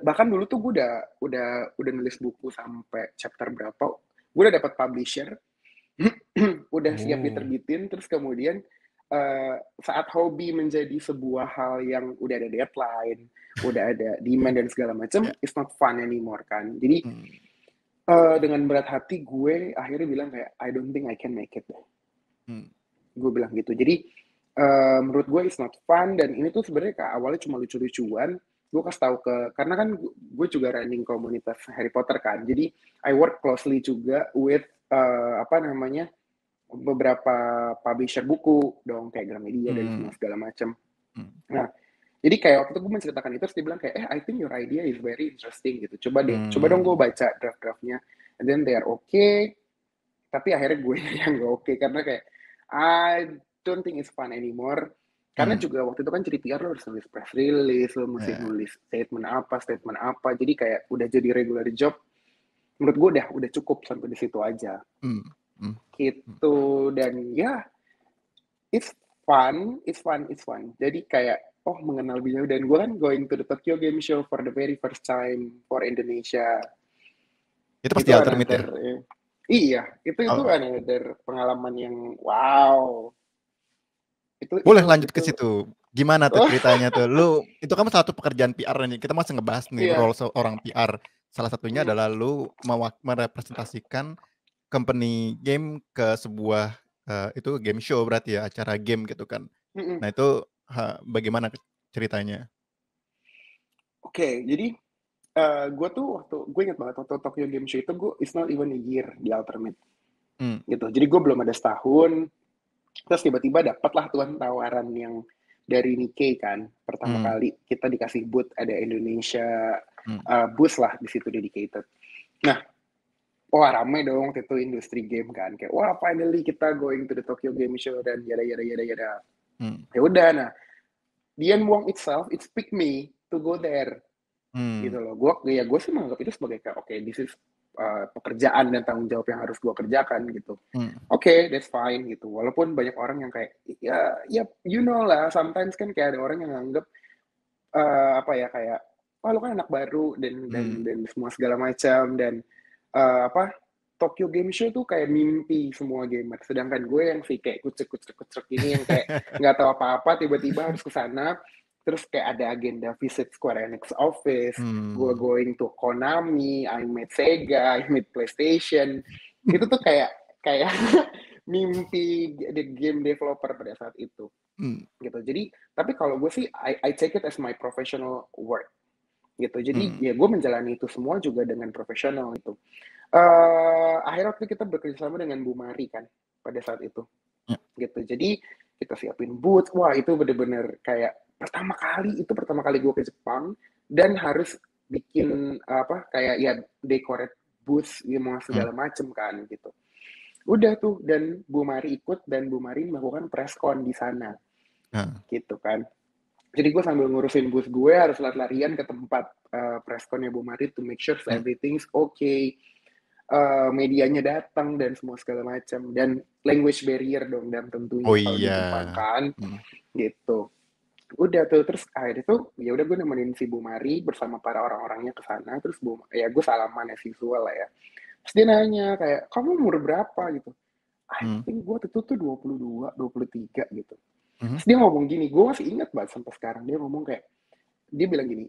bahkan dulu tuh gue udah nulis buku sampai chapter berapa, gue udah dapat publisher, udah siap diterbitin, terus kemudian saat hobi menjadi sebuah hal yang udah ada deadline, udah ada demand dan segala macam, it's not fun anymore kan. Jadi dengan berat hati gue akhirnya bilang kayak I don't think I can make it. Gue bilang gitu. Jadi menurut gue it's not fun, dan ini tuh sebenarnya kayak awalnya cuma lucu-lucuan. Gue kasih tahu karena kan gue juga running komunitas Harry Potter kan. Jadi I work closely juga with beberapa publisher buku dong kayak Gramedia dan semua segala macam. Nah, jadi kayak waktu itu gue menceritakan itu, terus dia bilang kayak I think your idea is very interesting gitu. Coba dong gue baca draft-draftnya. And then they are okay. Tapi akhirnya gue yang gak okay karena kayak I don't think it's fun anymore. Karena Hmm. juga waktu itu kan jadi PR lo harus nulis press release, lo mesti Ya. nulis statement apa. Jadi kayak udah jadi regular job. Menurut gue udah cukup sampai di situ aja. Hmm. Hmm. Hmm. Gitu. Dan ya, it's fun. Jadi kayak, oh mengenal beliau. Dan gue kan going to the Tokyo Game Show for the very first time for Indonesia. Itu pasti Itu alternate ya? another, iya, itu Oh, another pengalaman yang wow. Itu boleh itu lanjut ke itu situ. Gimana tuh oh, ceritanya tuh? Lu itu kan satu pekerjaan PR nih. Kita masih ngebahas nih iya. role seorang PR. Salah satunya Mm, adalah lu merepresentasikan company game ke sebuah itu game show berarti ya, acara game gitu kan. mm. Nah, itu bagaimana ceritanya? Oke, jadi gue tuh gue inget banget waktu Tokyo Game Show itu gue it's not even a year di Ultimate Hmm. gitu. Jadi gue belum ada setahun, terus tiba-tiba dapatlah tuan tawaran yang dari Nikkei kan. Pertama Hmm. kali kita dikasih booth ada Indonesia Hmm. booth lah di situ dedicated. Nah, wah rame dong waktu itu industri game kan. Kayak wah finally kita going to the Tokyo Game Show dan yada yada yada yada. Hmm. Ya udah, nah Dian Wong itself it's pick me to go there Hmm. gitu loh. Gue sih menganggap itu sebagai kayak oke, this is pekerjaan dan tanggung jawab yang harus gue kerjakan gitu. Hmm. Oke, that's fine gitu. Walaupun banyak orang yang kayak ya you know lah, sometimes kan kayak ada orang yang nganggep apa ya kayak wah lu kan anak baru Hmm. dan semua segala macam dan apa Tokyo Game Show tuh kayak mimpi semua gamer. Sedangkan gue yang sih kayak kucek ini yang kayak nggak tahu apa-apa tiba-tiba harus ke sana. Terus kayak ada agenda visit Square Enix office, gue Hmm. going to Konami, I met Sega, I met PlayStation. Itu tuh kayak kayak mimpi the game developer pada saat itu Hmm. gitu. Jadi tapi kalau gue sih I take it as my professional work gitu. Jadi Hmm. ya gue menjalani itu semua juga dengan profesional itu. Akhirnya waktu kita bekerja sama dengan Bu Mari kan pada saat itu Ya. gitu. Jadi kita siapin booth. Wah itu bener-bener kayak pertama kali gue ke Jepang dan harus bikin apa kayak ya decorate booth ya Hmm. segala macem kan gitu. Udah tuh dan Bu Mari ikut dan Bu Mari melakukan press con di sana Nah. gitu kan. Jadi gue sambil ngurusin booth gue harus lari-larian ke tempat press con-nya Bu Mari to make sure Hmm. everything's okay. Medianya datang dan semua segala macam dan language barrier dong dan Oh tentunya kalau di iya. Jepang kan Hmm. gitu. Udah tuh terus akhirnya tuh ya udah gue nemenin si Bu Mari bersama para orang-orangnya ke sana terus ya gue salaman as usual lah ya. Terus dia nanya kayak kamu umur berapa gitu. I Hmm. think gue tuh 22, 23 gitu. Mhm. Terus dia ngomong gini, gue masih ingat banget sampai sekarang dia ngomong kayak dia bilang gini,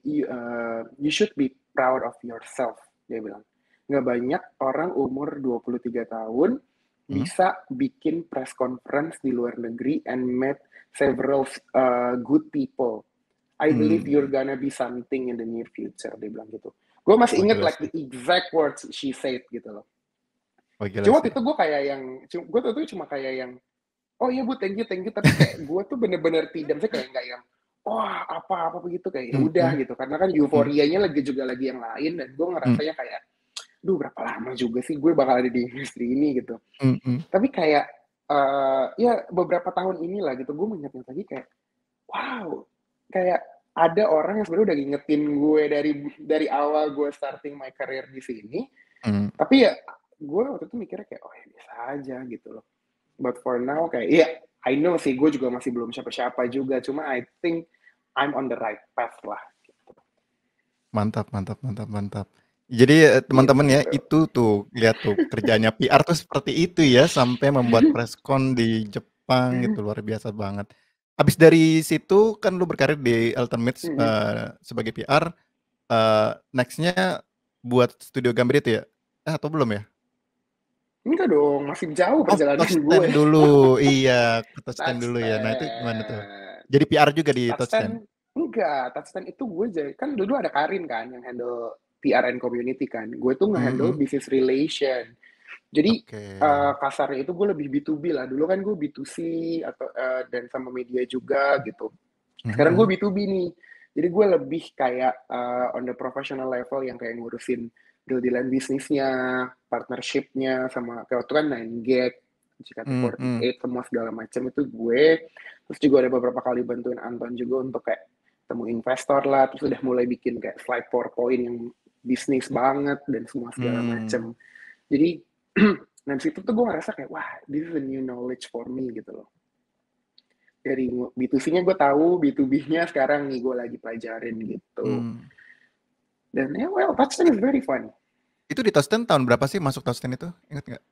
you should be proud of yourself. Dia bilang, nggak banyak orang umur 23 tahun Mhm. bisa bikin press conference di luar negeri and met several good people. I believe you're Hmm. gonna be something in the near future. Dia bilang gitu. Gue masih Wah inget gila like sih. the exact words she said gitu loh. Wah gila Cuma sih. waktu itu gue kayak yang, gue tuh cuma kayak yang oh iya Bu, thank you, tapi kayak gue tuh bener-bener tidak, saya kayak nggak yang, wah apa-apa begitu, kayak ya Hmm. udah Hmm. gitu, karena kan Hmm. euforianya lagi yang lain, dan gue Hmm. ngerasanya kayak, duh berapa lama juga sih gue bakal ada di industri ini gitu. Hmm. Hmm. Tapi kayak, ya beberapa tahun inilah gitu, gue mengingat lagi kayak, wow, kayak ada orang yang sebenarnya udah ngingetin gue dari awal gue starting my career di sini, Hmm. tapi ya gue waktu itu mikirnya kayak, oh ya biasa aja gitu loh. But for now kayak iya, I know sih gue juga masih belum siapa-siapa juga, cuma I think I'm on the right path lah gitu. Mantap, mantap, mantap, mantap. Jadi teman-teman ya Gitu. itu tuh lihat tuh kerjanya PR tuh seperti itu ya sampai membuat preskon di Jepang gitu luar biasa banget. Habis dari situ kan lu berkarir di Ultimate Mhm. sebagai PR, next-nya buat studio gambar itu ya? Atau belum ya? Enggak dong, masih jauh Oh, perjalanan gue. Touchstand dulu. Iya, ke Touchstand dulu ya. Nah, itu gimana tuh? Touchstand. Jadi PR juga di Touchstand? Touchstand enggak, Touchstand itu gue jadi kan dulu ada Karin kan yang handle PR and community kan. Gue tuh nge-handle Mhm. business relation. Jadi Oke. kasarnya itu gue lebih B2B lah. Dulu kan gue B2C atau dan sama media juga gitu. Sekarang gue Mhm. B2B nih. Jadi gue lebih kayak on the professional level yang kayak ngurusin deal-dealan bisnisnya, partnership-nya, sama kayak waktu kan 9gag, JKT48 semua segala macam itu gue. Terus juga ada beberapa kali bantuin Anton juga untuk kayak temu investor lah, terus udah mulai bikin kayak slide PowerPoint yang bisnis banget dan semua segala macam. Jadi dari situ tuh gue ngerasa kayak wah, this is a new knowledge for me gitu loh. Dari B2C-nya gue tahu, B2B-nya sekarang nih gue lagi pelajarin gitu. Dan ya well, Touchstone is very fun. Itu di Touchstone tahun berapa sih masuk Touchstone itu? Ingat nggak?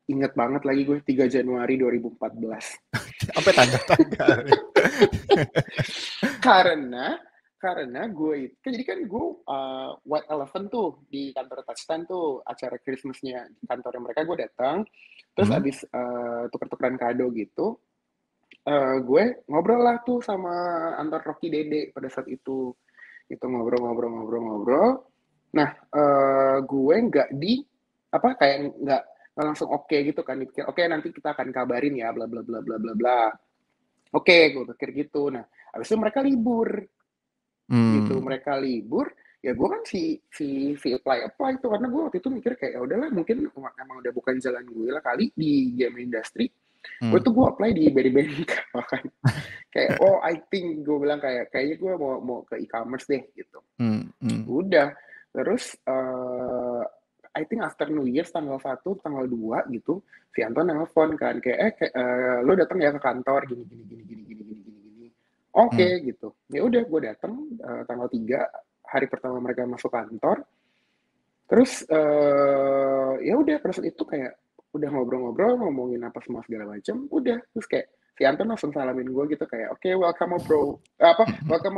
Ingat banget lagi gue 3 Januari 2014. Sampai tanggal-tanggal. karena gue kan jadi kan gue White Elephant tuh di kantor Touchstone tuh acara Christmasnya di kantornya mereka gue datang terus abis tuker-tukeran kado gitu gue ngobrol lah tuh sama Anton Rocky Dede pada saat itu ngobrol. Nah gue nggak kayak nggak langsung oke gitu kan dipikir oke nanti kita akan kabarin ya bla bla bla bla bla bla. Oke, gue pikir gitu. Nah, habis itu mereka libur. Gitu, mereka libur. Ya gue kan si apply itu karena gue waktu itu mikir kayak ya udahlah mungkin emang udah bukan jalan gue lah kali di game industry. Gue tuh gue apply di Berry kan. Kayak I think gue bilang kayaknya gue mau ke e-commerce deh gitu. Udah. Terus I think after New Year's tanggal 1, tanggal 2 gitu, si Anton nelfon kan kayak lo datang ya ke kantor gini. Oke, gitu. Ya udah gue datang tanggal 3 hari pertama mereka masuk kantor. Terus ya udah pada saat itu kayak udah ngobrol-ngobrol ngomongin apa semua segala macam, udah terus kayak si Anton langsung salamin gue gitu kayak oke, welcome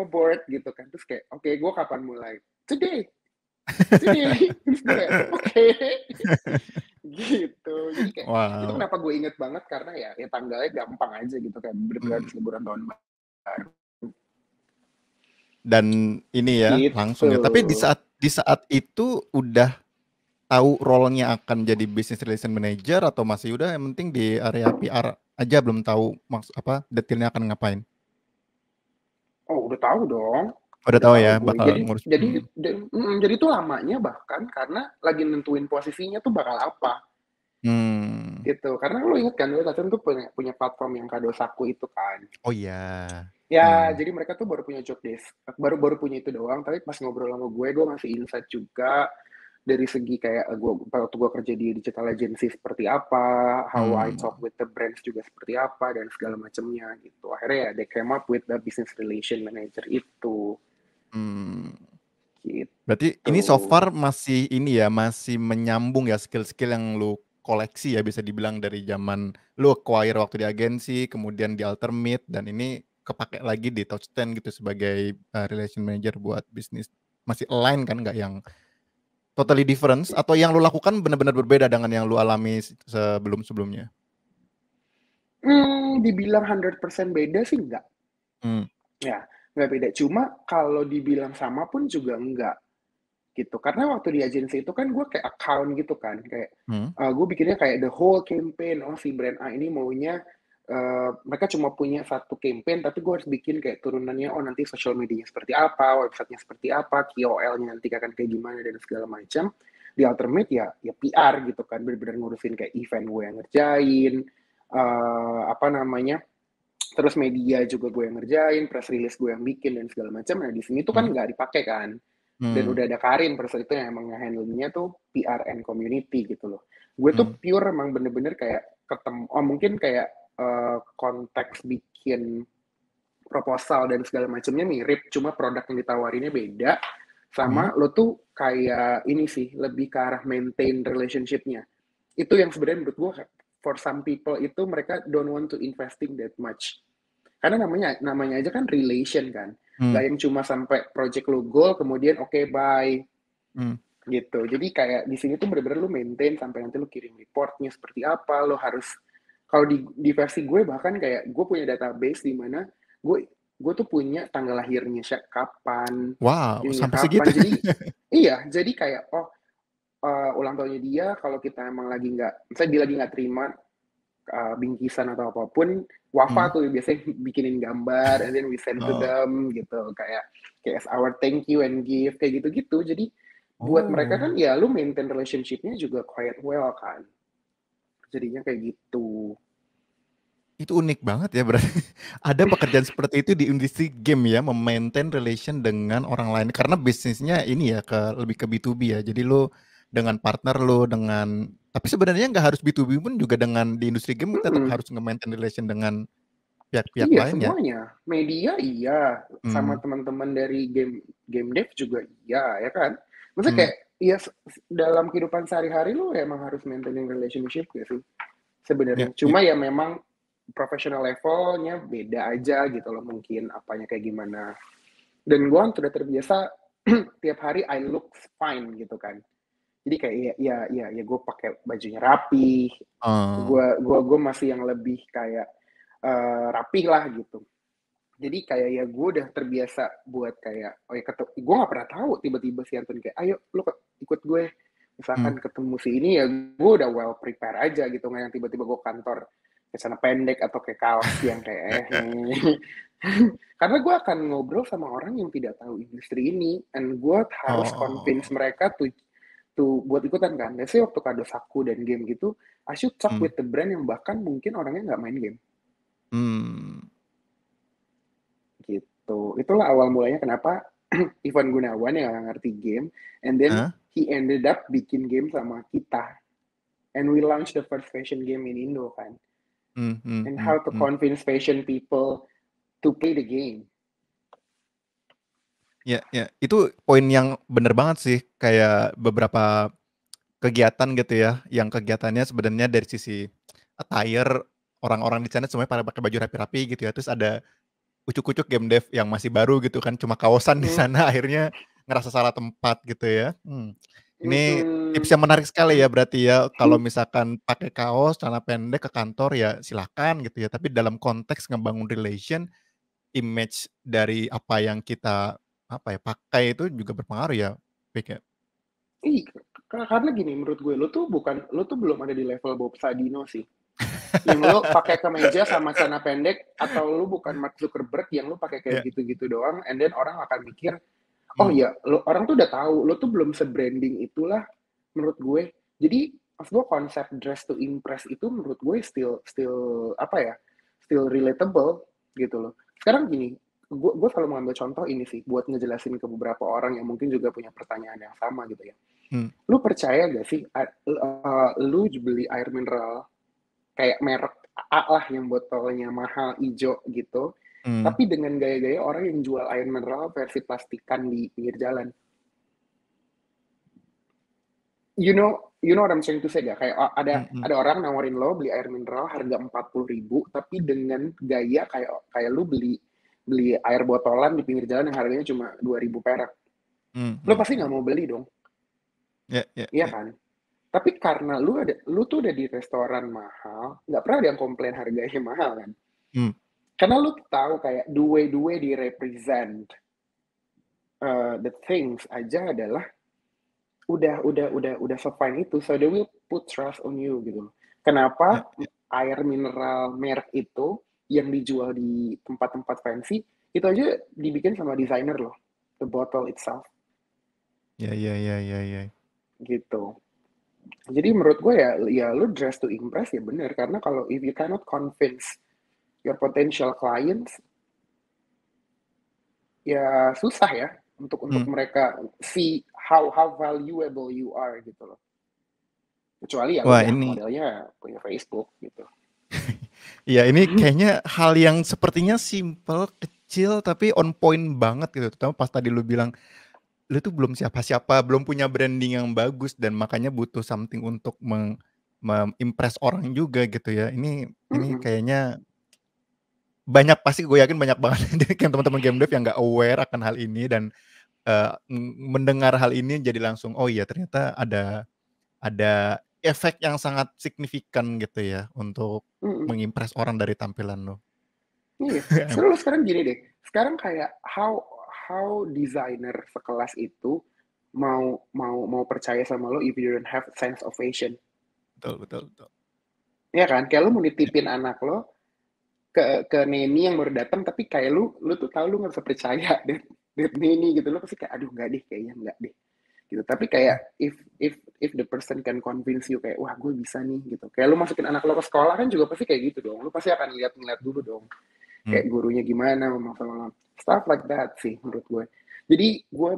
aboard gitu kan. Terus kayak oke, gue kapan mulai? Today. Terus gue kayak oke. Gitu. Jadi kayak itu kenapa gue inget banget karena ya tanggalnya gampang aja gitu kan bener-bener habis liburan tahun baru. Dan ini ya Gitu. langsung ya. Tapi di saat itu udah tahu role-nya akan jadi business relation manager atau masih udah yang penting di area PR aja belum tahu detailnya akan ngapain? Oh, udah tahu dong. Udah tahu ya gue. bakal ngurus. Jadi itu lamanya bahkan karena lagi nentuin posisinya tuh bakal apa. Gitu. Karena lo inget kan, Touchstone tuh punya platform yang Kadosaku itu kan. Oh iya. Ya, jadi mereka tuh baru punya job desk. Baru punya itu doang, tapi pas ngobrol sama gue masih insight juga dari segi kayak waktu gue kerja di digital agency seperti apa, how I talk with the brands juga seperti apa, dan segala macamnya gitu. Akhirnya ya they came up with the business relation manager itu. Gitu. Berarti ini so far masih menyambung ya skill-skill yang lu koleksi ya bisa dibilang dari zaman lu acquire waktu di agensi, kemudian di Ultimate, dan ini kepake lagi di Touchstone gitu sebagai relation manager buat bisnis. Masih align kan, nggak yang totally different atau yang lu lakukan benar-benar berbeda dengan yang lu alami sebelum-sebelumnya? Dibilang 100% beda sih enggak. Ya, nggak beda. Cuma kalau dibilang sama pun juga enggak. Gitu. Karena waktu di agensi itu kan gue kayak account gitu kan. Kayak gue bikinnya kayak the whole campaign. Oh, si brand A ini maunya mereka cuma punya satu campaign, tapi gue harus bikin kayak turunannya, oh nanti social media seperti apa, websitenya seperti apa, KOL-nya nanti akan kayak gimana, dan segala macam. Di Ultimate ya PR gitu kan, bener-bener ngurusin kayak event gue yang ngerjain, terus media juga gue yang ngerjain, press release gue yang bikin, dan segala macam. Nah di sini tuh kan nggak dipakai kan, dan udah ada Karin pada saat itu yang emang nge-handle-nya tuh PR and community gitu loh. Gue tuh pure emang bener-bener kayak ketemu, mungkin kayak konteks bikin proposal dan segala macamnya mirip, cuma produk yang ditawarinnya beda. Sama lo tuh kayak ini sih, lebih ke arah maintain relationship-nya. Itu yang sebenarnya menurut gue, for some people itu mereka don't want to investing that much. Karena namanya aja kan relation kan. Gak yang cuma sampai project lo goal, kemudian oke, bye. Gitu. Jadi kayak di sini tuh bener-bener lo maintain sampai nanti lo kirim reportnya seperti apa, lo harus kalau di versi gue bahkan kayak gue punya database di mana gue tuh punya tanggal lahirnya kapan, wow, ininya sampai kapan. segitu. Jadi iya, jadi kayak ulang tahunnya dia kalau kita emang lagi misalnya dia lagi nggak terima bingkisan atau apapun, Wafa tuh biasanya bikinin gambar and then we send to them gitu kayak as our thank you and gift kayak gitu-gitu. Jadi buat mereka kan ya lu maintain relationship-nya juga quite well kan. jadinya kayak gitu. Itu unik banget ya berarti. Ada pekerjaan seperti itu di industri game ya, memaintain relation dengan orang lain. Karena bisnisnya ini ya lebih ke B2B ya. Jadi lo dengan partner lo dengan tapi sebenarnya nggak harus B2B pun juga dengan di industri game tetap Mhm. harus nge-maintain relation dengan pihak-pihak Iya lain ya. semuanya, media iya, sama Hmm, teman-teman dari game game dev juga iya, ya kan? Maksudnya hmm, kayak, ya dalam kehidupan sehari-hari lu emang harus maintaining relationship gak sih, ya, sebenarnya. ya. Cuma ya memang professional levelnya beda aja gitu loh, mungkin apanya kayak gimana. Dan gue kan sudah terbiasa tiap hari I look fine gitu kan. Jadi kayak ya gue pakai bajunya rapi, Oh, gue masih yang lebih kayak rapih lah gitu. Jadi kayak ya gue udah terbiasa buat kayak oh ya gue nggak pernah tahu tiba-tiba si Anton kayak ayo lu ikut gue hmm. misalkan ketemu si ini ya gue udah well prepare aja gitu nggak yang tiba-tiba gue kantor ke celana pendek atau kayak kaos yang kayak karena gue akan ngobrol sama orang yang tidak tahu industri ini and gue harus convince Oh, mereka tuh buat ikutan kan. Biasanya waktu kado saku dan game gitu, I should talk hmm, with the brand yang bahkan mungkin orangnya nggak main game hmm. gitu. Itulah awal mulanya kenapa Ivan Gunawan yang nggak ngerti game, and then Hah? he ended up bikin game sama kita, and we launched the first fashion game in Indo kan, Hmm, hmm, and hmm, how to hmm. convince fashion people to play the game. Ya, ya, itu poin yang bener banget sih. Kayak beberapa kegiatan gitu ya, yang kegiatannya sebenarnya dari sisi attire orang-orang di sana semuanya pada pakai baju rapi-rapi gitu ya. Terus ada ucuk-ucuk game dev yang masih baru gitu kan, cuma kaosan di Mm, sana akhirnya ngerasa salah tempat gitu ya. Ini tips mm, yang menarik sekali ya berarti ya, kalau misalkan pakai kaos, celana pendek ke kantor ya silakan gitu ya. Tapi dalam konteks ngebangun relation, image dari apa yang kita apa ya pakai itu juga berpengaruh ya, Vic ya. ih, karena gini menurut gue, lo tuh belum ada di level Bob Sadino sih. Yang lo pakai kemeja sama celana pendek, atau lo bukan Mark Zuckerberg yang lo pakai kayak Ya, gitu-gitu doang, and then orang akan mikir, oh hmm, ya, orang tuh udah tahu, lo tuh belum se-branding itulah menurut gue. Jadi, maksud gue konsep dress to impress itu menurut gue still still apa ya, still relatable gitu loh. Sekarang gini, gue selalu mengambil contoh ini sih buat ngejelasin ke beberapa orang yang mungkin juga punya pertanyaan yang sama gitu ya. hmm, Lu percaya gak sih, lu beli air mineral kayak merek A lah yang botolnya mahal hijau gitu, hmm. tapi dengan gaya-gaya orang yang jual air mineral versi plastikan di pinggir jalan. You know what I'm trying to say gak? Kayak Mhm, ada orang nawarin lo beli air mineral harga 40.000, tapi dengan gaya kayak kayak lu beli beli air botolan di pinggir jalan yang harganya cuma 2.000 perak. Lo mhm, pasti nggak mhm. mau beli dong, Ya, ya, iya ya. kan? Tapi karena lu tuh udah di restoran mahal, nggak pernah ada yang komplain harganya mahal kan? Hmm, Karena lu tahu kayak the way di represent the things aja adalah udah se-fine itu, so they will put trust on you gitu loh. ya, Kenapa ya. air mineral merek itu yang dijual di tempat-tempat fancy itu aja dibikin sama desainer loh, the bottle itself Ya, ya, ya, ya, ya. gitu. Jadi menurut gue ya lu dress to impress ya bener, karena kalau if you cannot convince your potential clients ya susah ya untuk Hmm. mereka see how valuable you are gitu loh. Kecuali ya Wah udah ini modelnya punya Facebook gitu. ya ini kayaknya hal yang sepertinya simple, kecil, tapi on point banget gitu. Terutama pas tadi lu bilang, lu tuh belum siapa-siapa, belum punya branding yang bagus dan makanya butuh something untuk impress orang juga gitu ya. Ini Mm-mm. kayaknya banyak pasti gue yakin banyak banget yang teman-teman game dev yang nggak aware akan hal ini dan mendengar hal ini jadi langsung oh iya ternyata ada efek yang sangat signifikan gitu ya untuk Mm-mm. mengimpress orang dari tampilan lo. Iya. Sekarang gini deh. Sekarang kayak how designer sekelas itu mau percaya sama lo if you don't have sense of fashion. Betul, betul, betul. Ya kan? Kayak lo mau Ya, nitipin anak lo ke neni yang baru datang, tapi kayak lu tuh tahu lu nggak bisa percaya deh neni gitu, lo pasti kayak aduh nggak deh kayaknya nggak deh gitu. Tapi kayak if the person can convince you kayak wah gue bisa nih gitu. Kayak lu masukin anak lo ke sekolah kan juga pasti kayak gitu dong. Lu pasti akan ngeliat dulu dong. Hmm. Kayak gurunya gimana, sama stuff like that sih menurut gue. Jadi gue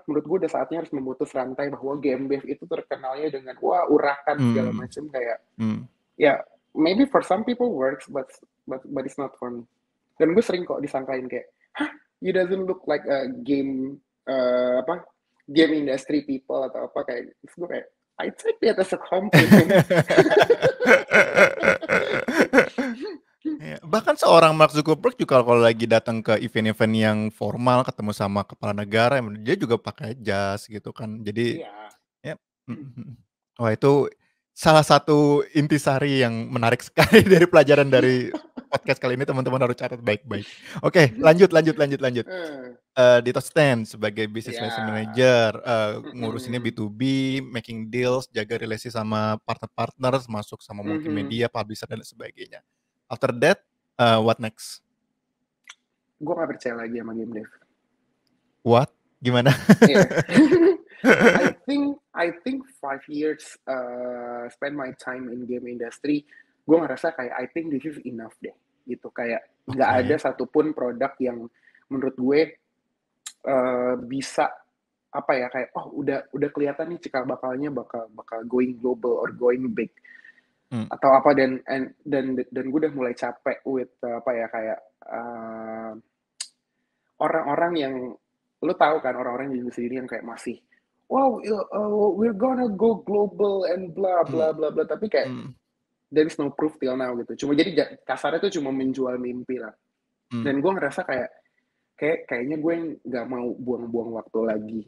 menurut gue udah saatnya harus memutus rantai bahwa game dev itu terkenalnya dengan wah urakan segala Hmm. macam kayak Hmm. ya maybe for some people works but it's not for me. Dan gue sering kok disangkain kayak hah you doesn't look like a game industry people atau apa kayak terus gue kayak I take that as a compliment. Iya, bahkan seorang Mark Zuckerberg juga kalau lagi datang ke event-event yang formal ketemu sama kepala negara, dia juga pakai jas gitu kan. Jadi Iya. ya, mhm. Wah itu salah satu intisari yang menarik sekali dari pelajaran dari podcast kali ini, teman-teman harus catat baik-baik. Oke, lanjut. Eh, Di Top 10 sebagai business ya. relation manager, ngurusinnya Mm-mm. B2B, making deals, jaga relasi sama partner-partner, masuk sama mungkin Mhm. media, publisher dan sebagainya. After that, what next? Gue gak percaya lagi sama game dev. What? Gimana? Iya. I think 5 years spend my time in game industry, gue ngerasa kayak I think this is enough deh. Gitu kayak nggak ada Oke. satupun produk yang menurut gue bisa apa ya kayak oh udah kelihatan nih cikal bakalnya bakal going global or going big Hmm. atau apa dan gue udah mulai capek with apa ya kayak orang-orang yang lu tahu kan orang-orang di industri ini yang kayak masih wow we're gonna go global and bla Hmm. bla bla bla tapi kayak Hmm. there is no proof till now gitu cuma jadi kasarnya tuh cuma menjual mimpi lah Hmm. dan gue ngerasa kayaknya gue nggak mau buang-buang waktu lagi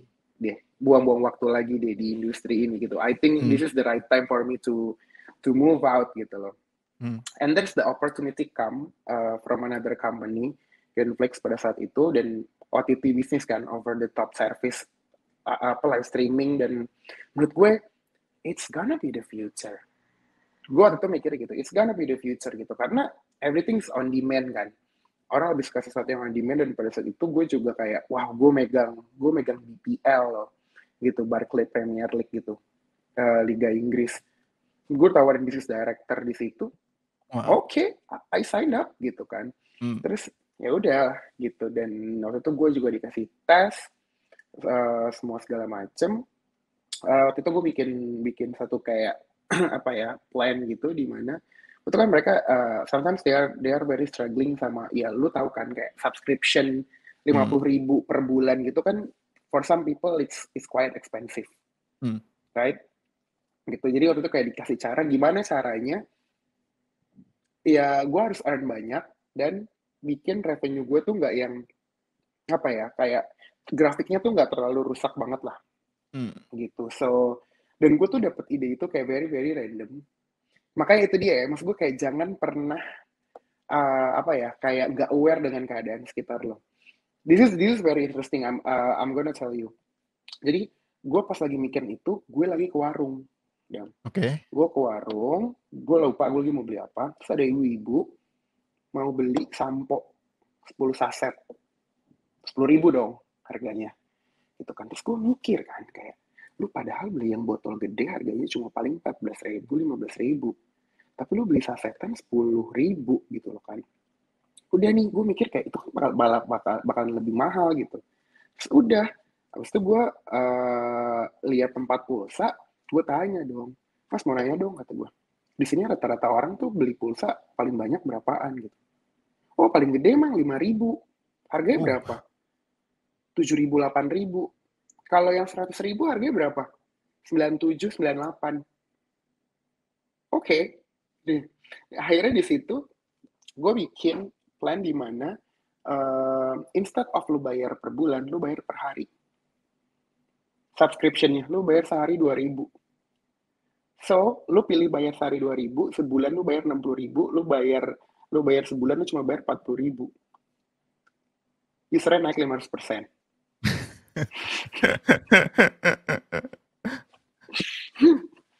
deh di industri ini gitu. I think Hmm. this is the right time for me to move out gitu loh. Hmm. And there's the opportunity come from another company, Genflix pada saat itu dan OTT bisnis kan over the top service live streaming dan menurut gue it's gonna be the future. Gue waktu itu mikir gitu, it's gonna be the future gitu karena everything's on demand kan. Orang lebih suka sesuatu yang on demand dan pada saat itu gue juga kayak wah gue megang BPL loh gitu Barclay Premier League gitu Liga Inggris gue tawarin bisnis director di situ Wow. okay, I sign up gitu kan Hmm. terus ya udah gitu dan waktu itu gue juga dikasih tes semua segala macem waktu itu gue bikin satu kayak apa ya plan gitu di mana itu kan mereka sometimes they are very struggling sama ya lu tahu kan kayak subscription 50.000 per bulan gitu kan for some people it's quite expensive Hmm. right gitu jadi waktu itu kayak dikasih cara gimana caranya ya gue harus earn banyak dan bikin revenue gue tuh nggak yang apa ya kayak grafiknya tuh nggak terlalu rusak banget lah Hmm. gitu so dan gue tuh dapet ide itu kayak very very random makanya itu dia ya maksud gue kayak jangan pernah apa ya kayak gak aware dengan keadaan sekitar lo. This is very interesting. I'm gonna tell you. Jadi gue pas lagi mikir itu, gue lagi ke warung. Ya. Oke. Gue ke warung, gue lupa gue lagi mau beli apa. Terus ada ibu-ibu mau beli sampo 10 saset, 10.000 dong harganya. Gitu kan. Terus gue mikir kan kayak, lu padahal beli yang botol gede harganya cuma paling 14.000, 15.000. Tapi lu beli sasetan 10.000 gitu loh kan. Udah nih gue mikir kayak itu kan bakal lebih mahal gitu terus udah habis itu gue lihat tempat pulsa gue tanya dong mas mau nanya dong kata gue di sini rata-rata orang tuh beli pulsa paling banyak berapaan gitu oh paling gede emang 5.000 harganya berapa 7.000 8.000 kalau yang 100.000 harganya berapa 97 98 oke akhirnya di situ gue bikin plan di mana instead of lu bayar per bulan, lu bayar per hari. Subscription-nya, lu bayar sehari 2.000. So, lu pilih bayar sehari 2.000, sebulan lu bayar 60.000, lu bayar sebulan lu cuma bayar 40.000. Usernya naik 500%.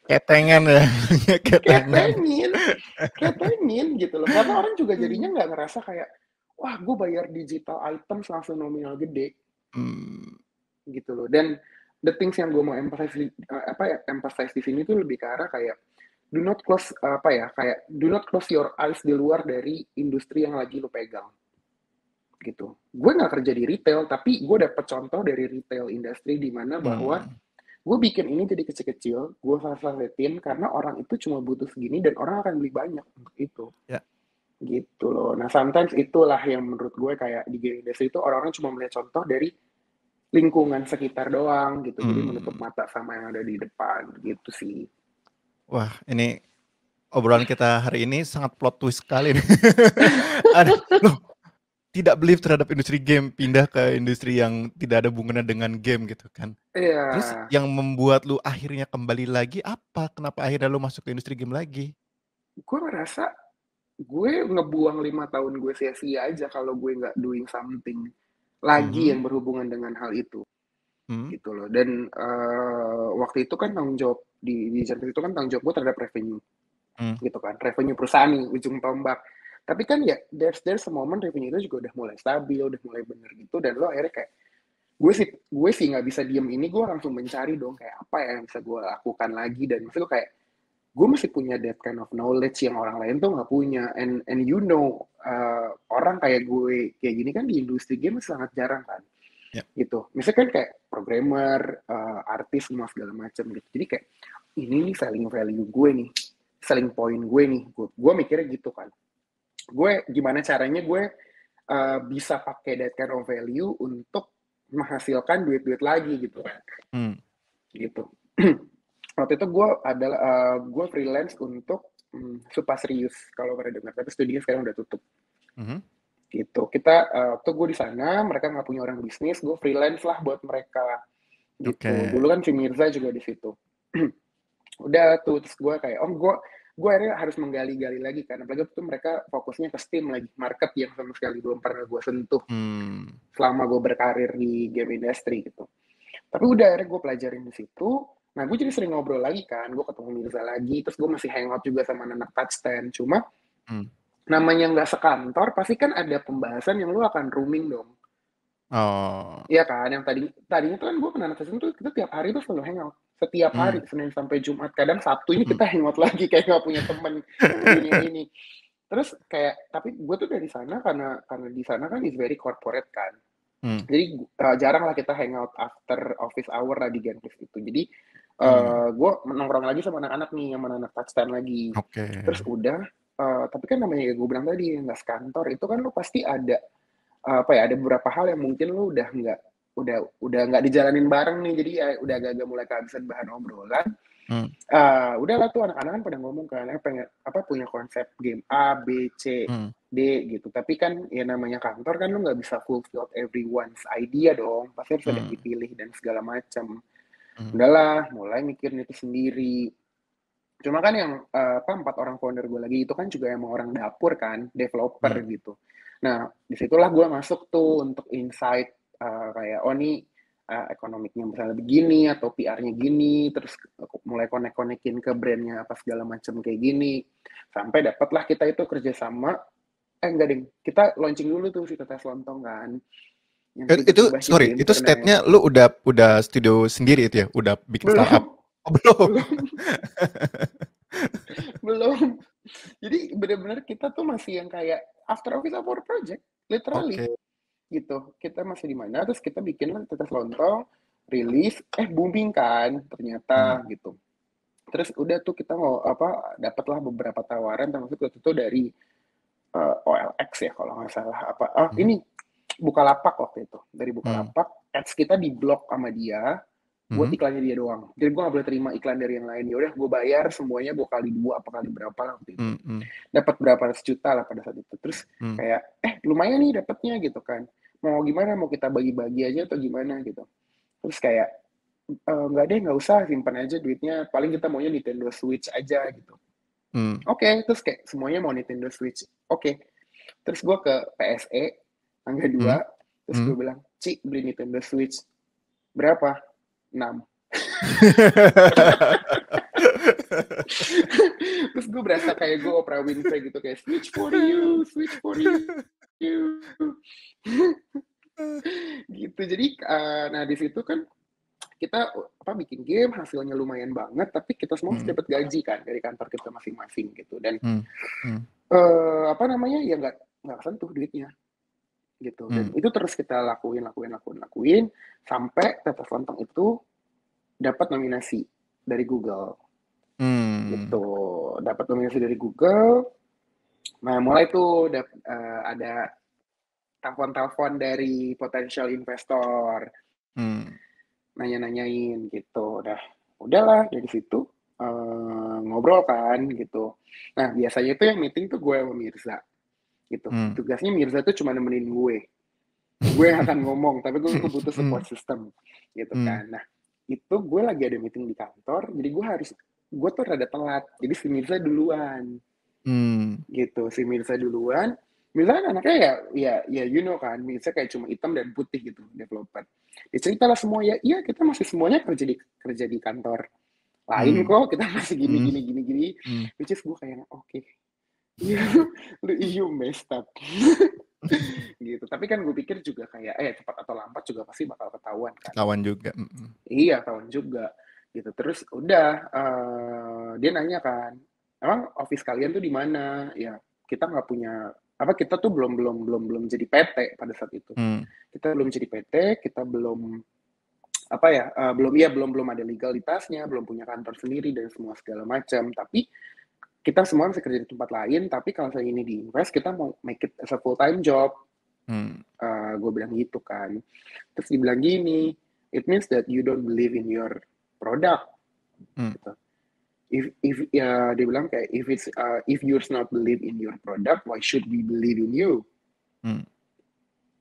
Ketengan ya. Ketengin gitu loh. Karena orang juga jadinya nggak ngerasa kayak, wah gue bayar digital items langsung nominal gede. Hmm. Gitu loh. Dan the things yang gue mau emphasize di sini tuh lebih ke arah kayak do not close do not close your eyes di luar dari industri yang lagi lo pegang gitu. Gue nggak kerja di retail, tapi gue dapet contoh dari retail industri di mana bahwa gue bikin ini jadi kecil-kecil, gue fasilitatin karena orang itu cuma butuh segini dan orang akan beli banyak untuk itu. Ya. Gitu loh. Nah, sometimes itulah yang menurut gue kayak di game industry itu orang-orang cuma melihat contoh dari lingkungan sekitar doang gitu. Jadi menutup mata sama yang ada di depan gitu sih. Wah, ini obrolan kita hari ini sangat plot twist sekali nih. Loh, tidak believe terhadap industri game, pindah ke industri yang tidak ada hubungannya dengan game gitu kan. Iya. Terus yang membuat lu akhirnya kembali lagi apa? Kenapa akhirnya lu masuk ke industri game lagi? Gue ngerasa gue ngebuang 5 tahun gue sia-sia aja kalau gue nggak doing something lagi yang berhubungan dengan hal itu. Gitu loh. Dan waktu itu kan tanggung jawab di Jantis itu kan tanggung jawab gue terhadap revenue. Gitu kan. Revenue perusahaan nih, ujung tombak. Tapi kan ya there's a moment revenue itu juga udah mulai stabil, udah mulai bener gitu, dan lo akhirnya kayak gue sih nggak bisa diem ini, gue langsung mencari dong kayak apa ya yang bisa gue lakukan lagi. Dan maksudnya kayak gue masih punya that kind of knowledge yang orang lain tuh nggak punya, and orang kayak gue kayak gini kan di industri game sangat jarang kan. Gitu, misalnya kan kayak programmer, artis, semua segala macam gitu. Jadi kayak ini nih selling value gue nih, selling point gue nih, gue mikirnya gitu kan. Gue gimana caranya gue bisa pakai that kind of value untuk menghasilkan duit-duit lagi gitu kan. Gitu. Waktu itu gue freelance untuk Supa Serius, kalau pernah dengar, tapi studinya sekarang udah tutup. Gitu. Kita waktu gue di sana, mereka nggak punya orang bisnis, gue freelance lah buat mereka. Gitu. Dulu kan si Mirza juga di situ. Udah tuh, terus gue kayak gue akhirnya harus menggali-gali lagi kan, apalagi tuh mereka fokusnya ke Steam lagi, market yang sama sekali belum pernah gue sentuh selama gue berkarir di game industry gitu. Tapi udah akhirnya gue pelajarin di situ. Nah, gue jadi sering ngobrol lagi kan, gue ketemu Mirza lagi, terus gue masih hangout juga sama anak touchstand. Cuma namanya nggak sekantor, pasti kan ada pembahasan yang lu akan rooming dong. Iya kan, yang tadinya tuh kan gue pernah touchstand tuh kita tiap hari tuh selalu hangout. Setiap hari, Senin sampai Jumat. Kadang Sabtunya kita hangout lagi, kayak nggak punya temen di dunia ini. Terus kayak, tapi gue tuh dari sana karena di sana kan is very corporate kan. Jadi jarang lah kita hangout after office hour lah di Genpis itu. Jadi gue nongkrong lagi sama anak-anak nih, sama anak touchstand lagi. Terus udah, tapi kan namanya gue bilang tadi nggak sekantor, itu kan lo pasti ada ada beberapa hal yang mungkin lo udah nggak dijalanin bareng nih, jadi ya udah agak-agak mulai kehabisan bahan obrolan. Udahlah tuh anak-anak kan pada ngomong kan, pengen punya konsep game A, B, C, D gitu. Tapi kan ya namanya kantor kan lu nggak bisa fulfill everyone's idea dong. Pasti harus ada yang dipilih dan segala macam. Udahlah, mulai mikirin itu sendiri. Cuma kan yang 4 orang founder gue lagi itu kan juga emang orang dapur kan, developer gitu. Nah, disitulah gue masuk tuh untuk insight kayak nih ekonomiknya misalnya begini atau PR-nya gini, terus mulai connect-connectin ke brand-nya apa segala macam kayak gini, sampai dapatlah kita itu kerjasama. Enggak ding, kita launching dulu tuh si Tetes Lontong kan. Itu state-nya lu udah studio sendiri itu ya, udah bikin startup? Belum. Belum. Jadi benar-benar kita tuh masih yang kayak after office hour project, literally. Gitu. Kita masih di mana, terus kita bikin Tetes Lontong, rilis, booming kan ternyata gitu. Terus udah tuh kita dapatlah beberapa tawaran, termasuk itu dari OLX ya kalau nggak salah ini Bukalapak waktu itu, dari Bukalapak, ads kita di blok sama dia buat iklannya dia doang. Jadi gue nggak boleh terima iklan dari yang lain. Ya udah gue bayar semuanya, gue kali 2 apa kali berapa lah waktu itu. Dapat berapa ratus juta lah pada saat itu. Terus kayak lumayan nih dapatnya gitu kan. Mau gimana, mau kita bagi-bagi aja atau gimana gitu. Terus kayak nggak usah, simpan aja duitnya, paling kita maunya Nintendo Switch aja gitu. Oke, terus kayak semuanya mau Nintendo Switch. Oke. Terus gue ke PSE tangga 2, terus gue bilang, Ci, beli Nintendo Switch berapa? 6. Terus gue berasa kayak gue Oprah Winfrey gitu, kayak Switch for you gitu. Jadi nah di situ kan kita bikin game hasilnya lumayan banget, tapi kita semua harus dapat gaji kan dari kantor kita masing-masing gitu. Dan ya nggak kesentuh duitnya gitu. Dan itu terus kita lakuin sampai Tetes Lontong itu dapat nominasi dari Google. Gitu. Dapat nominasi dari Google. Nah, mulai tuh ada telepon dari potential investor. Nanya-nanyain gitu. Udahlah dari situ ngobrol kan gitu. Nah, biasanya tuh yang meeting tuh gue sama Mirza gitu. Tugasnya Mirza tuh cuma nemenin gue yang akan ngomong, tapi gue butuh support system gitu kan. Nah, itu gue lagi ada meeting di kantor, jadi gue tuh rada telat, jadi si Mirza duluan gitu. Si Mirza duluan, Mirza kan anaknya ya you know kan, Mirza kayak cuma hitam dan putih gitu, developer. Dia cerita lah semua, ya kita masih semuanya kerja di kantor lain kok, kita masih gini, which is gue kayak okay. You messed up. Gitu. Tapi kan gue pikir juga kayak cepat atau lambat juga pasti bakal ketahuan kan. Ketahuan juga. Iya, ketahuan juga. Gitu. Terus udah dia nanya kan, emang office kalian tuh di mana? Ya, kita nggak punya kita tuh belum jadi PT pada saat itu. Kita belum jadi PT, kita belum belum ada legalitasnya, belum punya kantor sendiri dan semua segala macam. Tapi kita semua bisa kerja di tempat lain, tapi kalau saya ini di-invest, kita mau make it as a full-time job. Gue bilang gitu kan. Terus dibilang gini, it means that you don't believe in your product. Gitu. Dia bilang kayak, if you're not believe in your product, why should we believe in you?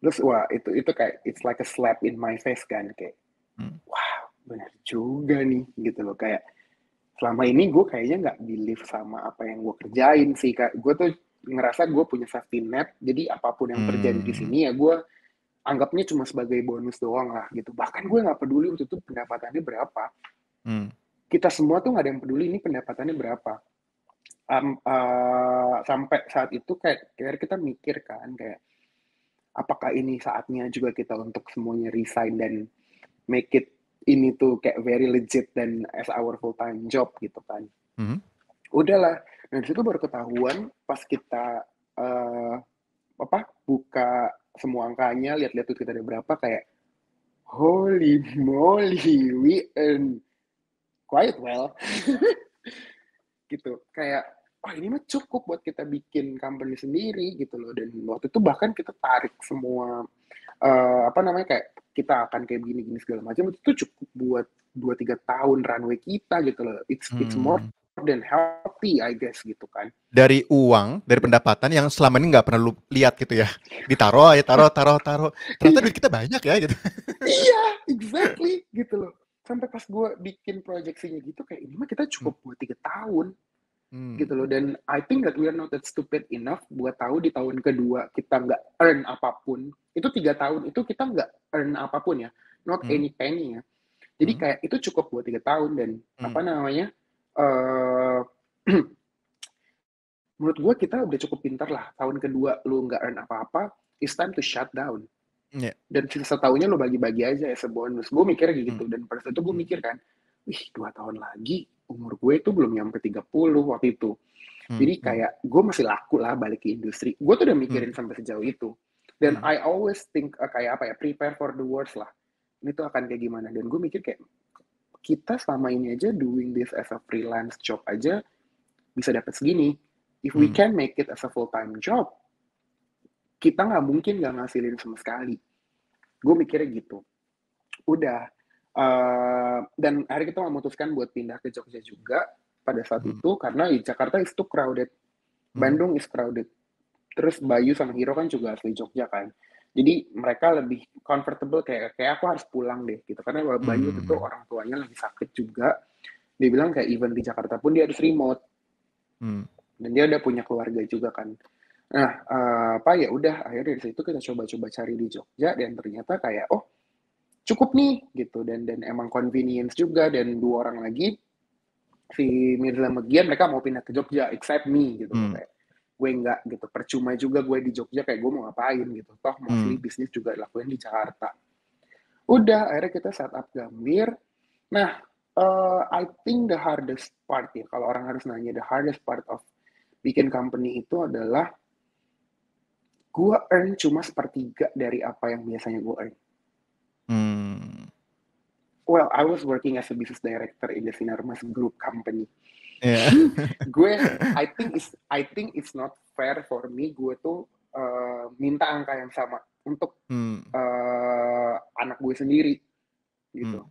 Terus wah itu kayak it's like a slap in my face kan, kayak wow benar juga nih gitu loh. Kayak selama ini gue kayaknya nggak believe sama apa yang gue kerjain sih, kak. Gue tuh ngerasa gue punya safety net, jadi apapun yang terjadi di sini ya gue anggapnya cuma sebagai bonus doang lah gitu. Bahkan gue nggak peduli waktu itu pendapatannya berapa. Kita semua tuh nggak ada yang peduli ini pendapatannya berapa. Sampai saat itu kayak kita mikir kan kayak apakah ini saatnya juga kita untuk semuanya resign dan make it ini tuh kayak very legit dan as our full time job gitu kan. Udahlah. Nah disitu baru ketahuan pas kita buka semua angkanya, lihat-lihat tuh kita ada berapa, kayak holy moly, we earn quite well. Gitu. Kayak ini mah cukup buat kita bikin company sendiri gitu loh. Dan waktu itu bahkan kita tarik semua kayak kita akan kayak gini-gini segala macam, itu cukup buat 2-3 tahun runway kita gitu loh. It's more than healthy I guess gitu kan. Dari uang, dari pendapatan yang selama ini nggak pernah lu lihat gitu ya. Ditaruh. Ternyata duit kita banyak ya gitu. Iya, exactly gitu loh. Sampai pas gue bikin proyeksinya gitu kayak ini mah kita cukup buat 3 tahun. Gitu loh. Dan I think that we are not that stupid enough buat tahu di tahun kedua kita nggak earn apapun. Itu 3 tahun itu kita nggak earn apapun ya, not any penny ya. Jadi kayak itu cukup buat 3 tahun. Dan menurut gue kita udah cukup pintar lah. Tahun kedua lu nggak earn apa-apa, it's time to shut down. Dan sisa tahunnya lu bagi-bagi aja as a bonus. Gue mikirnya gitu. Dan pada saat itu gue mikir kan, 2 tahun lagi umur gue itu belum nyampe 30 waktu itu. Jadi kayak gue masih laku lah balik ke industri. Gue tuh udah mikirin sampai sejauh itu. Dan I always think prepare for the worst lah. Ini tuh akan kayak gimana. Dan gue mikir kayak kita selama ini aja doing this as a freelance job aja bisa dapat segini. If we can make it as a full-time job, kita nggak mungkin nggak ngasilin sama sekali. Gue mikirnya gitu. Udah. Dan akhirnya kita memutuskan buat pindah ke Jogja juga pada saat itu, karena di Jakarta is too crowded, Bandung is crowded, terus Bayu sama Hiro kan juga asli Jogja kan, jadi mereka lebih comfortable kayak aku harus pulang deh gitu, karena Bayu itu orang tuanya lagi sakit juga, dia bilang kayak even di Jakarta pun dia harus remote, dan dia udah punya keluarga juga kan. Nah ya udah akhirnya dari situ kita coba-coba cari di Jogja, dan ternyata kayak cukup nih gitu, dan emang convenience juga. Dan 2 orang lagi si Mirza Megian mereka mau pindah ke Jogja except me gitu. Kayak gue enggak gitu, percuma juga gue di Jogja, kayak gue mau ngapain gitu, toh mostly bisnis juga dilakuin di Jakarta. Udah akhirnya kita set up Gambir, Nah, I think the hardest part ya, kalau orang harus nanya, the hardest part of bikin company itu adalah gue earn cuma sepertiga dari apa yang biasanya gue earn. Well, I was working as a business director in the Sinarmas Group company. Yeah. I think it's not fair for me. Gue tuh minta angka yang sama untuk anak gue sendiri gitu.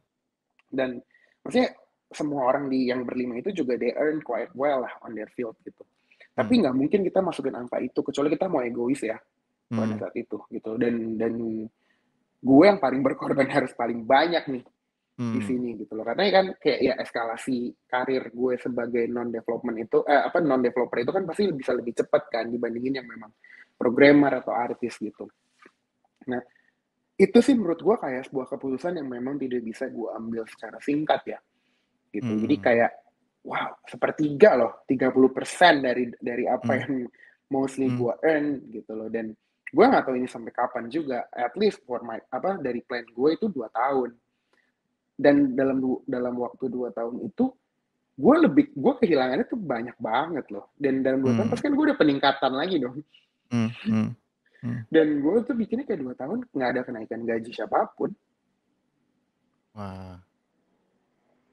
Dan maksudnya semua orang yang berlima itu juga they earn quite well lah on their field gitu. Tapi nggak mungkin kita masukin angka itu kecuali kita mau egois ya pada saat itu gitu. Dan gue yang paling berkorban harus paling banyak nih di sini gitu loh, karena kan kayak ya eskalasi karir gue sebagai non developer itu kan pasti bisa lebih cepat kan dibandingin yang memang programmer atau artis gitu. Nah itu sih menurut gue kayak sebuah keputusan yang memang tidak bisa gue ambil secara singkat ya gitu. Jadi kayak wow, sepertiga loh, 30% dari apa yang mostly gue earn gitu loh. Dan gue nggak tahu ini sampai kapan juga, at least for my dari plan gue itu 2 tahun. Dan dalam waktu 2 tahun itu gue kehilangannya tuh banyak banget loh. Dan dalam 2 tahun pasti kan gue udah peningkatan lagi dong. Dan gue tuh bikinnya kayak 2 tahun nggak ada kenaikan gaji siapapun. Wah.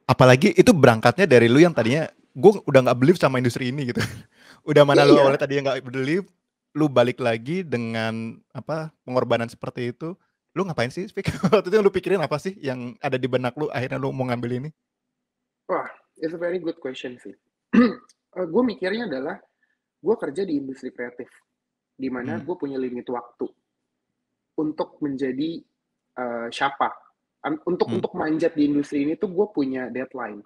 Apalagi itu berangkatnya dari lu yang tadinya gue udah nggak believe sama industri ini gitu. Udah mana lu awalnya tadi yang nggak believe, lu balik lagi dengan pengorbanan seperti itu. Lu ngapain sih, Spik? Waktu itu lu pikirin apa sih yang ada di benak lu akhirnya lu mau ngambil ini? Wah, it's a very good question sih. Gue mikirnya adalah gue kerja di industri kreatif, di mana gue punya limit waktu untuk menjadi siapa. Untuk manjat di industri ini tuh gue punya deadline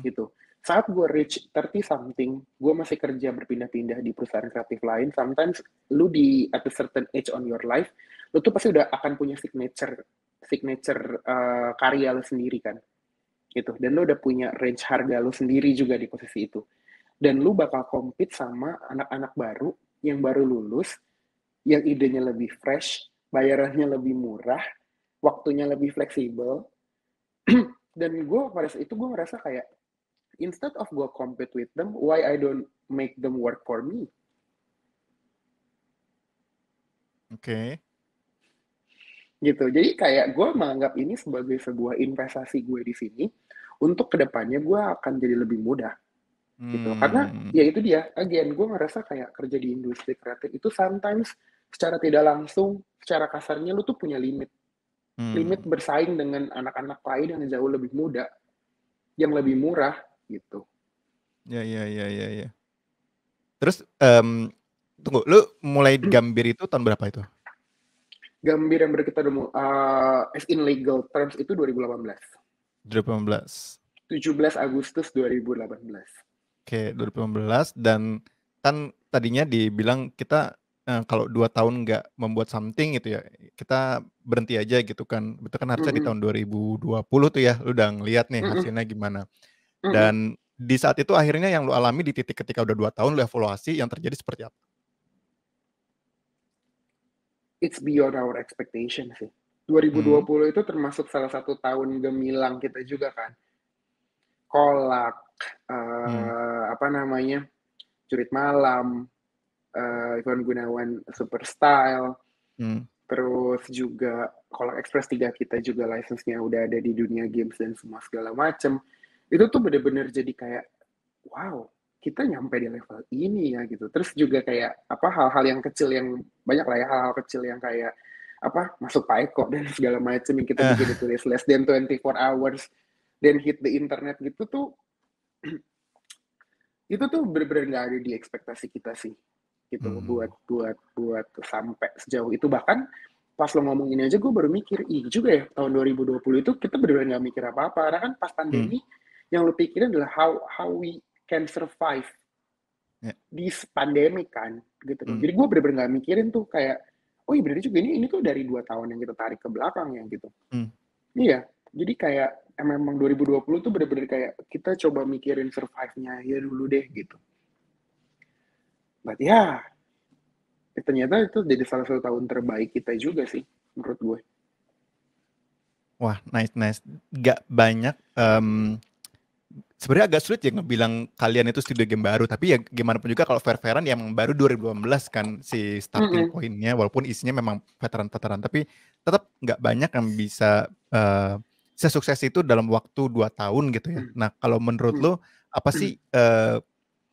gitu. Saat gue reach 30 something, gue masih kerja berpindah-pindah di perusahaan kreatif lain. Sometimes lu at a certain age on your life, lu tuh pasti udah akan punya signature karya lu sendiri kan gitu. Dan lu udah punya range harga lu sendiri juga di posisi itu. Dan lu bakal compete sama anak-anak baru yang baru lulus, yang idenya lebih fresh, bayarannya lebih murah, waktunya lebih fleksibel. Dan gue pada saat itu gue ngerasa kayak instead of gue compete with them, why I don't make them work for me? Oke. Gitu. Jadi kayak gue menganggap ini sebagai sebuah investasi gue di sini untuk kedepannya gue akan jadi lebih mudah. Gitu. Karena ya itu dia, again, gue ngerasa kayak kerja di industri kreatif itu sometimes secara tidak langsung, secara kasarnya lu tuh punya limit. Limit bersaing dengan anak-anak lain yang jauh lebih muda, yang lebih murah gitu. Ya. Terus tunggu, lu mulai Gambir itu tahun berapa itu? Gambir yang kita as in legal terms itu 2018. 2018. 17 Agustus 2018. Oke, 2018 dan kan tadinya dibilang kita kalau 2 tahun nggak membuat something gitu ya, kita berhenti aja gitu kan. Itu kan harusnya di tahun 2020 tuh ya, lu udah ngeliat nih hasilnya gimana. Dan di saat itu akhirnya yang lu alami di titik ketika udah 2 tahun lu evaluasi yang terjadi seperti apa? It's beyond our expectation sih. 2020 itu termasuk salah satu tahun gemilang kita juga kan. Kolak, Jurit Malam, Iwan Gunawan Super Style, terus juga Kolak Express 3 kita juga license-nya udah ada di dunia games dan semua segala macem. Itu tuh bener-bener jadi kayak, wow, kita nyampe di level ini ya gitu. Terus juga kayak hal-hal yang kecil yang banyak lah ya, hal-hal kecil yang kayak masuk Pak Eko dan segala macam yang kita bikin ditulis less than 24 hours dan hit the internet gitu tuh itu tuh bener-bener nggak ada di ekspektasi kita sih gitu buat sampai sejauh itu. Bahkan pas lo ngomong ini aja gue baru mikir juga ya tahun 2020 itu kita bener-bener nggak mikir apa-apa karena kan pas pandemi yang lo pikirin adalah how we can survive this pandemic kan gitu loh. Jadi gue bener-bener nggak mikirin tuh kayak oh iya bener juga ini tuh dari 2 tahun yang kita tarik ke belakang ya gitu. Iya, jadi kayak memang 2020 tuh bener-bener kayak kita coba mikirin survive-nya ya dulu deh gitu. But ya, ternyata itu jadi salah satu tahun terbaik kita juga sih menurut gue. Wah, nice. Gak banyak, sebenarnya agak sulit ya ngebilang kalian itu studio game baru, tapi ya gimana pun juga kalau fair-fairan ya emang baru 2018 kan si starting Mhm, point-nya, walaupun isinya memang veteran-veteran, tapi tetap nggak banyak yang bisa sesukses itu dalam waktu 2 tahun gitu ya. mhm, Nah, kalau menurut mhm, lo apa mhm. sih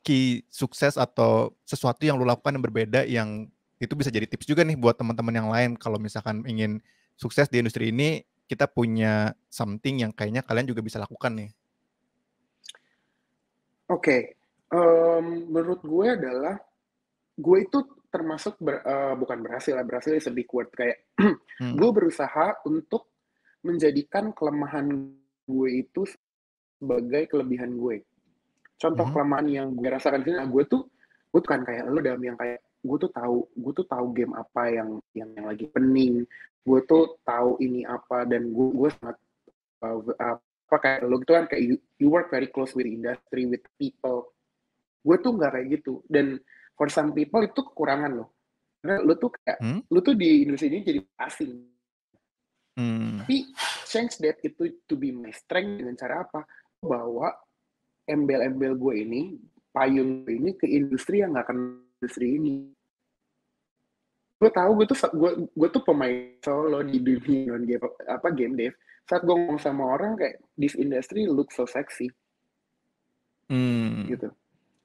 key sukses atau sesuatu yang lo lakukan yang berbeda yang itu bisa jadi tips juga nih buat teman-teman yang lain kalau misalkan ingin sukses di industri ini, kita punya something yang kayaknya kalian juga bisa lakukan nih? Oke, menurut gue adalah, gue itu termasuk bukan berhasil ya, berhasil is a big word, kayak Mmm, gue berusaha untuk menjadikan kelemahan gue itu sebagai kelebihan gue. Contoh mhm, kelemahan yang gue rasakan di sini, nah gue tuh kan kayak lu Dam, yang kayak gue tuh tahu game apa yang lagi pening, gue tuh tahu ini apa, dan gue sangat, apa, kayak lu gitu kan, kayak you work very close with the industry, with people. Gue tuh nggak kayak gitu, dan for some people itu kekurangan loh. Karena mmm, lu tuh di Indonesia ini jadi asing. mmm, Tapi change that itu to be my strength dengan cara apa? Bawa embel-embel gue ini, payung gue ini ke industri yang nggak kenal industri ini. Gue tahu gue tuh pemain solo di dunia game apa game dev. Saat gue ngomong sama orang kayak this industry look so sexy mmm, gitu.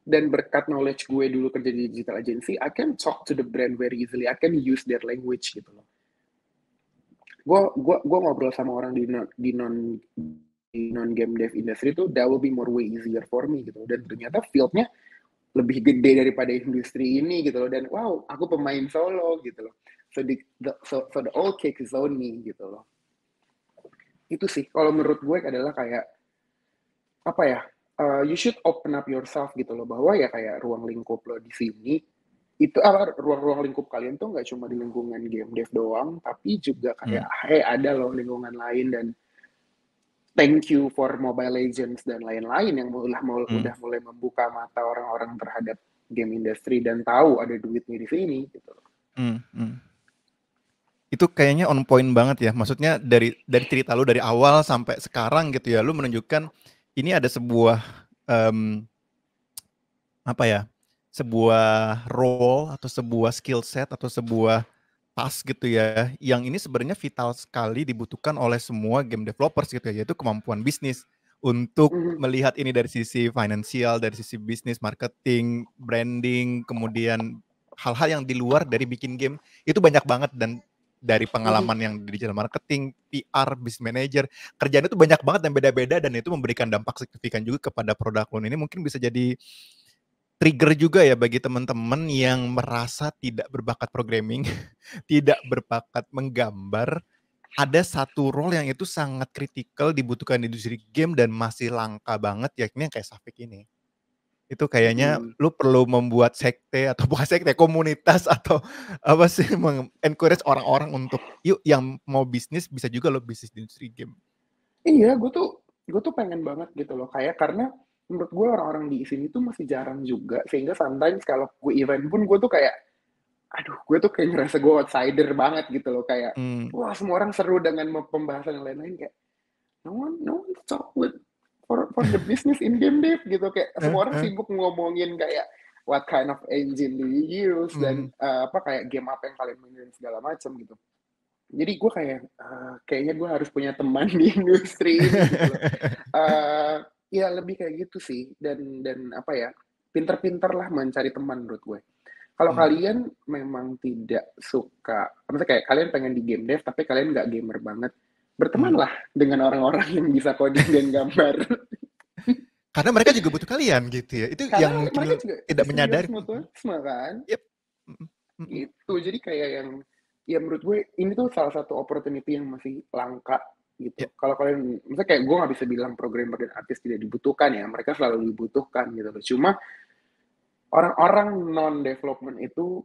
Dan berkat knowledge gue dulu kerja di digital agency, I can talk to the brand very easily. I can use their language gitu loh. Gue ngobrol sama orang di non game dev industry itu that will be more way easier for me gitu. Dan ternyata fieldnya lebih gede daripada industri ini gitu loh. Dan wow, aku pemain solo gitu loh. So the all cake is on me gitu loh. Itu sih kalau menurut gue adalah kayak apa ya, you should open up yourself gitu loh, bahwa ya kayak ruang lingkup lo di sini itu apa, ruang-ruang lingkup kalian tuh nggak cuma di lingkungan game dev doang, tapi juga kayak, mmm, hey, ada loh lingkungan lain. Dan thank you for Mobile Legends dan lain-lain yang mmm, udah mulai membuka mata orang-orang terhadap game industry dan tahu ada duitnya di sini gitu. mmm. Itu kayaknya on point banget ya, maksudnya dari cerita lu dari awal sampai sekarang gitu ya, lu menunjukkan ini ada sebuah, mmm, apa ya, sebuah role atau sebuah skill set atau sebuah task gitu ya, yang ini sebenarnya vital sekali dibutuhkan oleh semua game developers gitu ya, yaitu kemampuan bisnis untuk Mhm, melihat ini dari sisi finansial, dari sisi bisnis, marketing, branding, kemudian hal-hal yang di luar dari bikin game, itu banyak banget dan dari mhm. pengalaman yang di digital marketing, PR, business manager, kerjaan itu banyak banget dan beda-beda dan itu memberikan dampak signifikan juga kepada produk lo. Ini mungkin bisa jadi trigger juga ya bagi teman-teman yang merasa tidak berbakat programming, tidak berbakat menggambar, ada satu role yang itu sangat kritikal dibutuhkan di industri game dan masih langka banget yakni yang kayak Safik ini. Itu kayaknya Mhm. lu perlu membuat sekte atau bukan sekte, komunitas atau apa sih, encourage orang-orang untuk, "Yuk yang mau bisnis bisa juga loh bisnis di industri game." Iya, gue tuh pengen banget gitu loh, kayak karena menurut gue orang-orang di sini tuh masih jarang juga, sehingga sometimes kalau gue event pun gue tuh kayak, aduh, gue tuh kayak ngerasa gue outsider banget gitu loh, kayak, Mmm, wah, semua orang seru dengan pembahasan yang lain-lain, kayak no one talk with for the business in game dev gitu, kayak semua orang heeh, sibuk ngomongin kayak what kind of engine do you use, dan mmm. apa, kayak game apa yang kalian mainin segala macam gitu. Jadi gue kayak, kayaknya gue harus punya teman di industri ini gitu loh. Ya lebih kayak gitu sih, dan apa ya, pinter-pinter lah mencari teman menurut gue. Kalau Mmm, kalian memang tidak suka, maksudnya kayak kalian pengen di game dev tapi kalian nggak gamer banget, mmm. bertemanlah dengan orang-orang yang bisa coding dan gambar. Karena mereka juga butuh kalian gitu ya, itu Karena yang mungkin lu mereka juga tidak simbiosis menyadari, mutualisme kan. yap, mhm, mhm, Gitu, jadi kayak yang, ya menurut gue ini tuh salah satu opportunity yang masih langka ya, gitu. Kalau kalian, misalnya kayak gue nggak bisa bilang programmer dan artis tidak dibutuhkan ya, mereka selalu dibutuhkan gitu loh. Cuma orang-orang non development itu,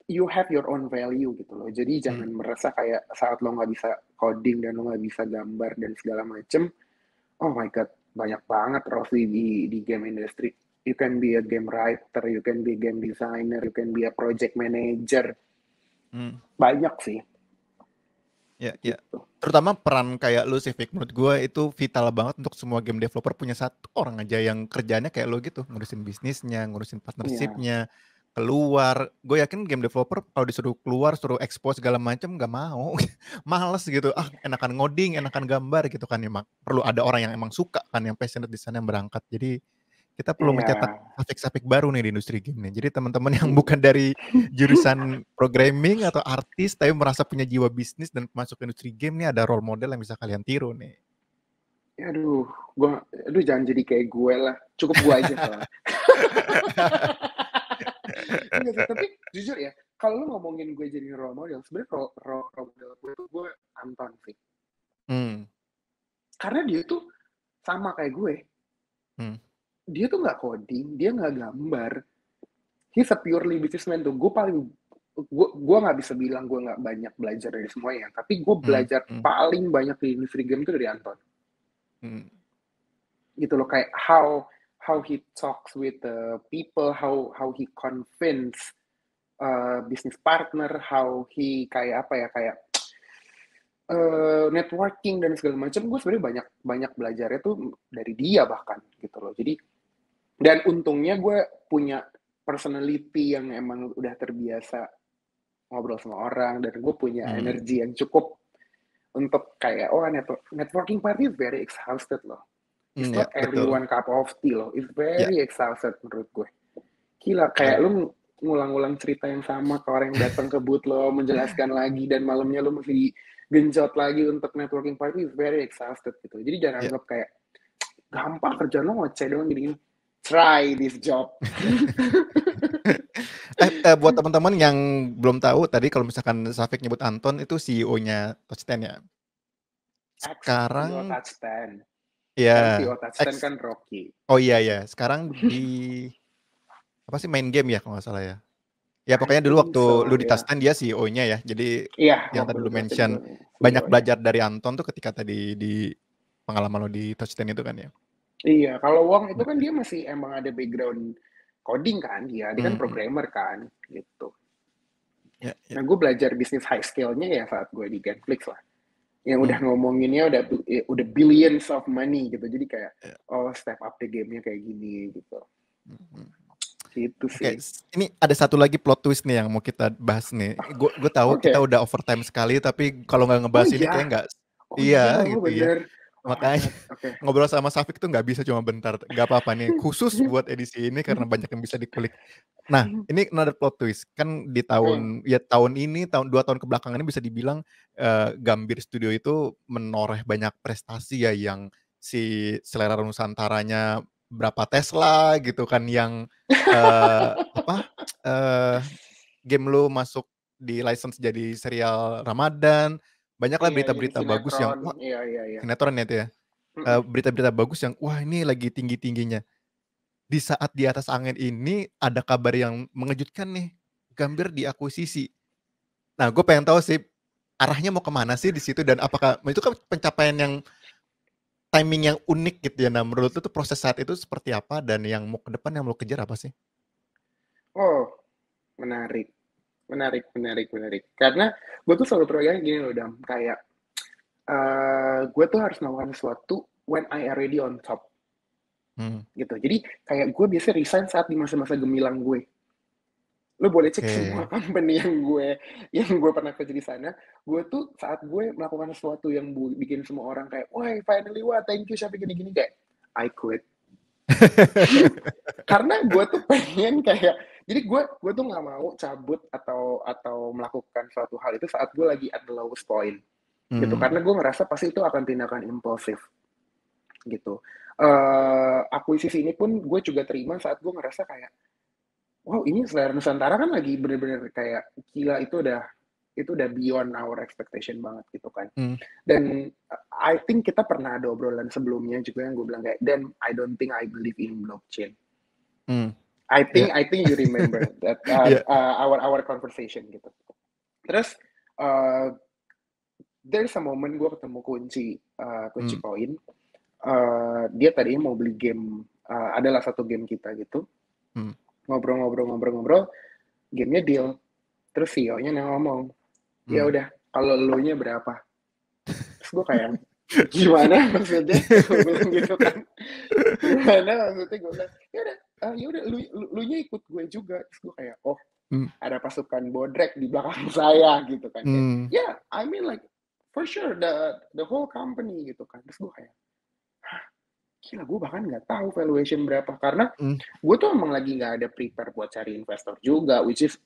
you have your own value gitu loh. Jadi mmm. jangan merasa kayak saat lo nggak bisa coding dan lo nggak bisa gambar dan segala macem, oh my god, banyak banget Rossi di game industry. You can be a game writer, you can be a game designer, you can be a project manager. Mmm, Banyak sih. Ya, ya. gitu. Terutama peran kayak lu sih, Fik. Menurut gue itu vital banget untuk semua game developer punya satu orang aja yang kerjanya kayak lu gitu, ngurusin bisnisnya, ngurusin Iya, partnership-nya, keluar. Gue yakin game developer kalau disuruh keluar, suruh expose segala macam nggak mau, males gitu. Ah, enakan ngoding, enakan gambar gitu kan. Emang perlu ada orang yang emang suka kan, yang passionate di sana yang berangkat. Jadi kita perlu mencetak iya. Safik-Safik baru nih di industri game nih. Jadi teman-teman yang bukan dari jurusan programming atau artis tapi merasa punya jiwa bisnis dan masuk ke industri game nih ada role model yang bisa kalian tiru nih. Aduh, aduh jangan jadi kayak gue lah. Cukup gue aja soalnya. Enggak sih, tapi jujur ya, kalau lu ngomongin gue jadi role model, sebenarnya role model gue Anton sih. Hmm, Karena dia tuh sama kayak gue. hmm, Dia tuh nggak coding, dia nggak gambar. He's a purely businessman tuh. Gue nggak bisa bilang gue nggak banyak belajar dari semuanya, tapi gue hmm, belajar hmm, paling banyak di industri game itu dari Anton. hmm. Gitu loh, kayak how he talks with the people, how he convince business partner, how he kayak apa ya, kayak networking dan segala macam. Gue sebenarnya banyak banyak belajarnya tuh dari dia bahkan gitu loh. Jadi dan untungnya gue punya personality yang emang udah terbiasa ngobrol sama orang, dan gue punya Hmm. energi yang cukup untuk kayak networking party is very exhausted loh. It's Ya not betul. everyone cup of tea loh. It's Ya. very exhausted menurut gue. Gila, kayak Dan lu ngulang-ulang cerita yang sama ke orang yang datang ke booth lo, menjelaskan lagi, dan malamnya lu mesti genjot lagi untuk networking party is very exhausted gitu. Jadi jangan ya. anggap kayak gampang kerjaan lo ngoceh doang gini-gini. Try this job. Buat teman-teman yang belum tahu tadi kalau misalkan Safik nyebut Anton itu CEO-nya Touch10 ya. Ex-CEO Sekarang Touch10. Sekarang ya CEO Touch10 ex kan Rocky. oh iya ya, sekarang di apa sih main game ya kalau nggak salah ya. Ya I pokoknya dulu think waktu lu so, di ya. Touch10 dia CEO-nya ya. Jadi Iya, yang waktu tadi lu lu Touch10 mention gue banyak CEO-nya. belajar dari Anton tuh ketika tadi di pengalaman lo di Touch10 itu kan ya. Iya, kalau Wong itu kan dia masih emang ada background coding kan, dia kan Hmm, programmer kan, gitu. ya, ya, Nah, gue belajar bisnis high skill-nya ya saat gue di Netflix lah. Yang udah hmm, ngomonginnya udah billions of money gitu. Jadi kayak, ya, oh step up the game-nya kayak gini gitu. hmm. Gitu Oke, sih. ini ada satu lagi plot twist nih yang mau kita bahas nih. Gue tahu kita Oke. udah overtime sekali, tapi kalau nggak Oh ngebahas ini kayak iya, nggak, oh iya iya loh gitu ya. bener. Oh my Makanya god, oke. ngobrol sama Safik tuh nggak bisa cuma bentar. Nggak apa-apa nih, khusus buat edisi ini karena banyak yang bisa dikulik. Nah, ini another plot twist. Kan di Hmm. tahun ini, 2 tahun kebelakangan ini bisa dibilang Gambir Studio itu menoreh banyak prestasi ya yang si selera Nusantaranya berapa Tesla gitu kan yang apa eh game lu masuk di license jadi serial Ramadan. Banyaklah Iya, jadi berita-berita bagus yang sinetron. wah Iya, iya, iya. sinetron ya itu ya. Mm-mm. Berita-berita bagus yang wah ini lagi tinggi-tingginya. Di saat di atas angin ini ada kabar yang mengejutkan nih, Gambir diakuisisi. Nah, gue pengen tahu sih arahnya mau kemana sih di situ dan apakah itu kan pencapaian yang timing yang unik gitu ya. Nah, menurut lu tuh proses saat itu seperti apa dan yang mau ke depan yang mau kejar apa sih? Oh, menarik. Menarik, menarik, menarik. Karena gue tuh selalu pegang gini loh, Dam. Kayak, gue tuh harus melakukan sesuatu when I already on top. Hmm, Gitu. Jadi kayak gue biasa resign saat di masa-masa gemilang gue. Lo boleh cek semua oke. company yang gue pernah kerja di sana. Gue tuh saat gue melakukan sesuatu yang bikin semua orang kayak, wah finally, wah thank you, siapa gini-gini, kayak I quit. Karena gue tuh pengen kayak, jadi gue tuh nggak mau cabut atau melakukan suatu hal itu saat gue lagi at the lowest point gitu, Hmm, karena gue ngerasa pasti itu akan tindakan impulsif gitu. Akuisisi ini pun gue juga terima saat gue ngerasa kayak, wow ini selera Nusantara kan lagi bener-bener kayak gila, itu udah beyond our expectation banget gitu kan. hmm, Dan I think kita pernah ada obrolan sebelumnya juga yang gue bilang kayak, dan I don't think I believe in blockchain. hmm, I ya, think I think you remember that ya, our conversation gitu. Terus uh, there's a moment gue ketemu kunci hmm, koin. Dia tadinya mau beli game, adalah satu game kita gitu. hmm, Ngobrol-ngobrol, gamenya deal. Terus CEO-nya ngomong, ya hmm, udah kalau lo nya berapa? Terus gue kayak, gimana maksudnya? Gue bilang gitu kan. Gimana maksudnya? Gue bilang, ya udah lu nya ikut gue juga. Terus gue kayak, oh, Hmm. ada pasukan bodrek di belakang saya gitu kan. Kayak, Hmm. yeah, I mean like for sure the whole company gitu kan. Terus gue kayak, gila, gue bahkan nggak tahu valuation berapa, karena gue tuh emang lagi nggak ada prepare buat cari investor juga, which is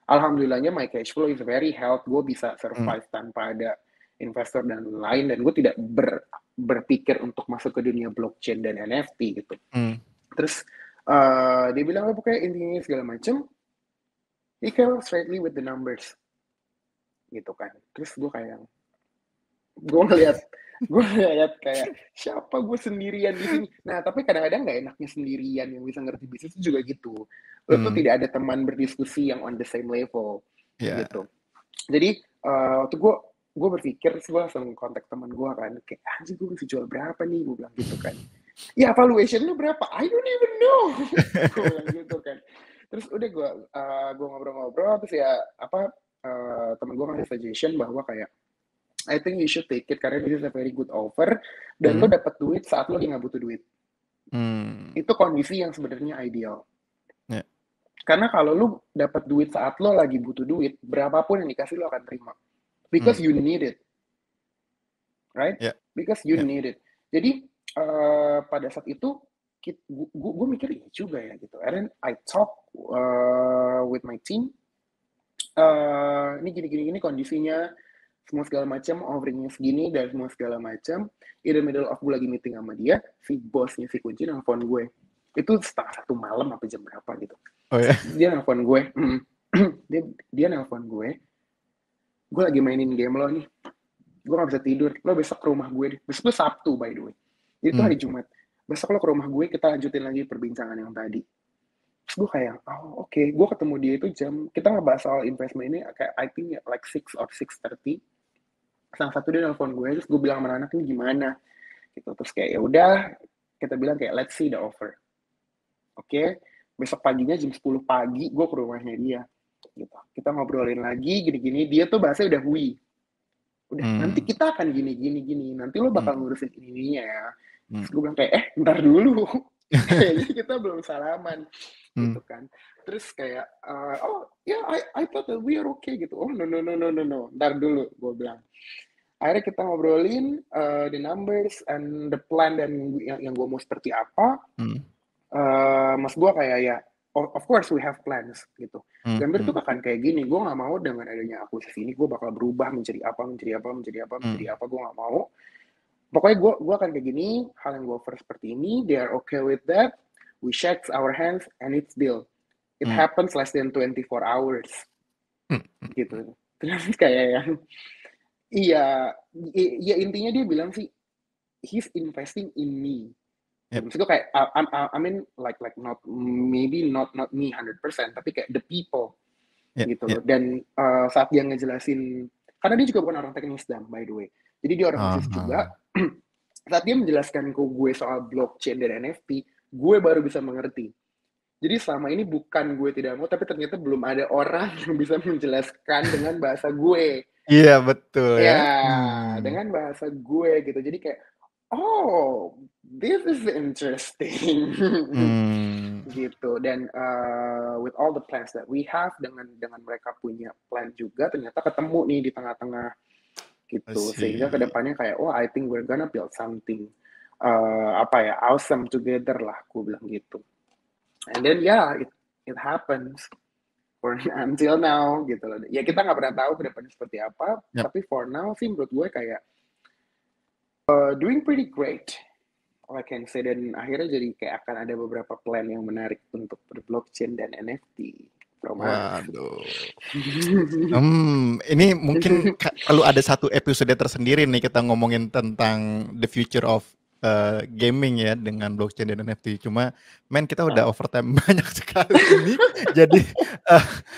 alhamdulillahnya my cash flow is very healthy, gue bisa survive tanpa ada investor dan lain, dan gue tidak berpikir untuk masuk ke dunia blockchain dan NFT gitu. Terus dia bilang, oh, pokoknya intinya segala macem, he came straightly with the numbers gitu kan. Terus gue ngeliat kayak siapa gue sendirian di sini. Nah, tapi kadang-kadang nggak enaknya sendirian yang bisa ngerti bisnis itu juga gitu. Lo tuh tidak ada teman berdiskusi yang on the same level gitu. Jadi waktu gue berpikir, terus gue langsung kontak teman gue kan, kayak anjir gue bisa jual berapa nih, gue bilang gitu kan. Ya valuation lu berapa? I don't even know. Gue bilang gitu kan. Terus udah gue ngobrol-ngobrol, terus ya teman gue ngasih suggestion bahwa kayak I think you should take it karena this is a very good offer, dan lo dapat duit saat lo nggak butuh duit. Itu kondisi yang sebenarnya ideal. Karena kalau lo dapat duit saat lo lagi butuh duit, berapapun yang dikasih lo akan terima, because you need it, right? Because you need it. Jadi pada saat itu gue mikir iya juga ya gitu. And then I talk with my team. Ini gini kondisinya, semua segala macam, offeringnya segini dan semua segala macam. In the middle of gue lagi meeting sama dia, si bosnya si kunci nelfon gue. Itu 1:30 malam apa jam berapa gitu. Oh ya. Dia nelfon gue. dia nelfon gue. Gue lagi mainin game lo nih. Gue gak bisa tidur. Lo besok ke rumah gue deh. Besok tuh Sabtu by the way. Jadi itu hari Jumat. Besok lo ke rumah gue, kita lanjutin lagi perbincangan yang tadi. Terus gue kayak, oh oke. Gue ketemu dia itu kita ngebahas soal investment ini kayak I think like 6 or 6:30. Salah satu dia nelfon gue, terus gue bilang sama anak ini gimana gitu. Terus kayak ya udah, kita bilang kayak let's see the offer. Oke. Besok paginya jam 10 pagi gue ke rumahnya dia gitu. Kita ngobrolin lagi gini-gini. Dia tuh bahasanya udah hui. Udah, nanti kita akan gini. Nanti lo bakal ngurusin ininya ya. Terus gue bilang kayak, ntar dulu. Kayaknya kita belum salaman. Gitu kan. Terus kayak, oh ya, yeah, I thought that we are okay gitu. Oh no. Ntar dulu, gue bilang. Akhirnya kita ngobrolin the numbers and the plan dan yang gue mau seperti apa. Mas gue kayak ya, of course we have plans gitu. Gambar tuh akan kayak gini. Gue nggak mau dengan adanya akuisisi ini gue bakal berubah menjadi apa. Gue nggak mau. Pokoknya gue akan kayak gini. Hal yang gue offer seperti ini. They are okay with that. We shake our hands and it's deal. It happens less than 24 hours. Gitu. Terus kayak yang iya intinya dia bilang sih, he's investing in me. Maksudnya kayak I mean like not maybe not me 100%, tapi kayak the people gitu loh. Dan saat dia ngejelasin, karena dia juga bukan orang teknis by the way. Jadi dia orang bisnis juga. Saat dia menjelaskan ke gue soal blockchain dan NFT, gue baru bisa mengerti. Jadi selama ini bukan gue tidak mau, tapi ternyata belum ada orang yang bisa menjelaskan dengan bahasa gue. Iya betul ya. Dengan bahasa gue gitu. Jadi kayak, oh, this is interesting. Gitu. Dan with all the plans that we have, dengan mereka punya plan juga, ternyata ketemu nih di tengah-tengah gitu. Sehingga kedepannya kayak, oh, I think we're gonna build something awesome together lah, gue bilang gitu. And then it happens. Until now gitu loh. Ya kita nggak pernah tahu ke depannya seperti apa, tapi for now sih menurut gue kayak doing pretty great, all I can say. Dan akhirnya jadi kayak akan ada beberapa plan yang menarik untuk blockchain dan NFT. Waduh. Ini mungkin perlu ada satu episode tersendiri nih kita ngomongin tentang the future of gaming ya dengan blockchain dan NFT. Cuma kita udah overtime banyak sekali ini. Jadi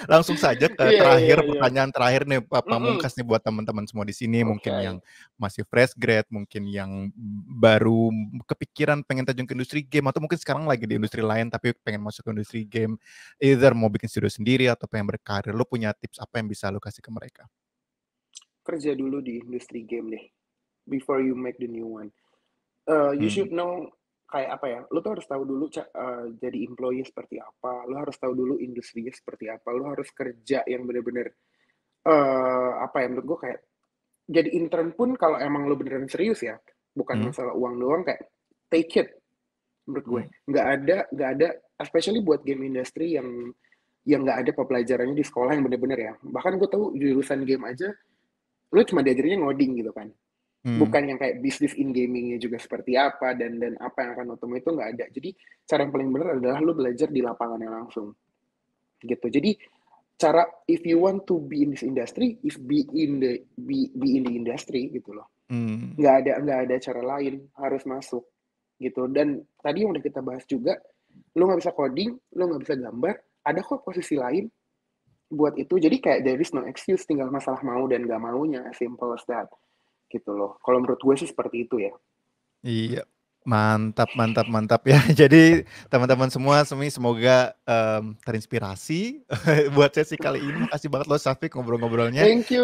langsung saja ke pertanyaan terakhir nih Pak Pamungkas nih buat teman-teman semua di sini. Mungkin yang masih fresh grad, mungkin yang baru kepikiran pengen terjun ke industri game, atau mungkin sekarang lagi di industri lain tapi pengen masuk ke industri game, either mau bikin studio sendiri atau pengen berkarir. Lo punya tips apa yang bisa lo kasih ke mereka? Kerja dulu di industri game deh. before you make the new one. You should know kayak apa ya, lu tuh harus tahu dulu jadi employee seperti apa, lu harus tahu dulu industrinya seperti apa, lu harus kerja yang bener-bener apa ya, menurut gue kayak jadi intern pun kalau emang lu beneran serius ya, bukan masalah uang doang, kayak take it menurut gue. Nggak ada especially buat game industry yang nggak ada pembelajarannya di sekolah yang bener-bener ya. Bahkan gue tahu jurusan game aja lu cuma diajarinnya ngoding gitu kan. Bukan yang kayak bisnis in gamingnya juga seperti apa dan apa yang akan lo temui itu nggak ada. Jadi cara yang paling benar adalah lu belajar di lapangannya langsung gitu. Jadi cara if you want to be in this industry, if be in the industry gitu loh. Nggak ada cara lain, harus masuk gitu. Dan tadi yang udah kita bahas juga, lu nggak bisa coding, lu nggak bisa gambar, ada kok posisi lain buat itu. Jadi kayak there is no excuse, tinggal masalah mau dan nggak maunya, as simple as that gitu loh. Kalau menurut gue sih seperti itu ya. Iya, mantap ya. Jadi teman-teman semua semoga terinspirasi buat sesi kali ini. Makasih banget loh Syafiq ngobrol-ngobrolnya. Thank you.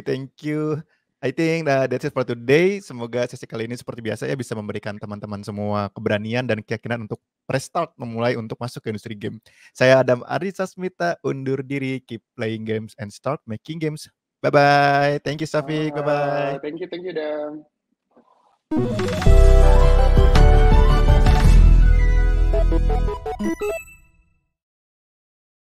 Thank you. I think that's it for today. Semoga sesi kali ini seperti biasa ya bisa memberikan teman-teman semua keberanian dan keyakinan untuk restart memulai untuk masuk ke industri game. Saya Adam Arisasmita undur diri, keep playing games and start making games. Bye bye. Thank you Syafiq. Bye bye. Thank you Dan.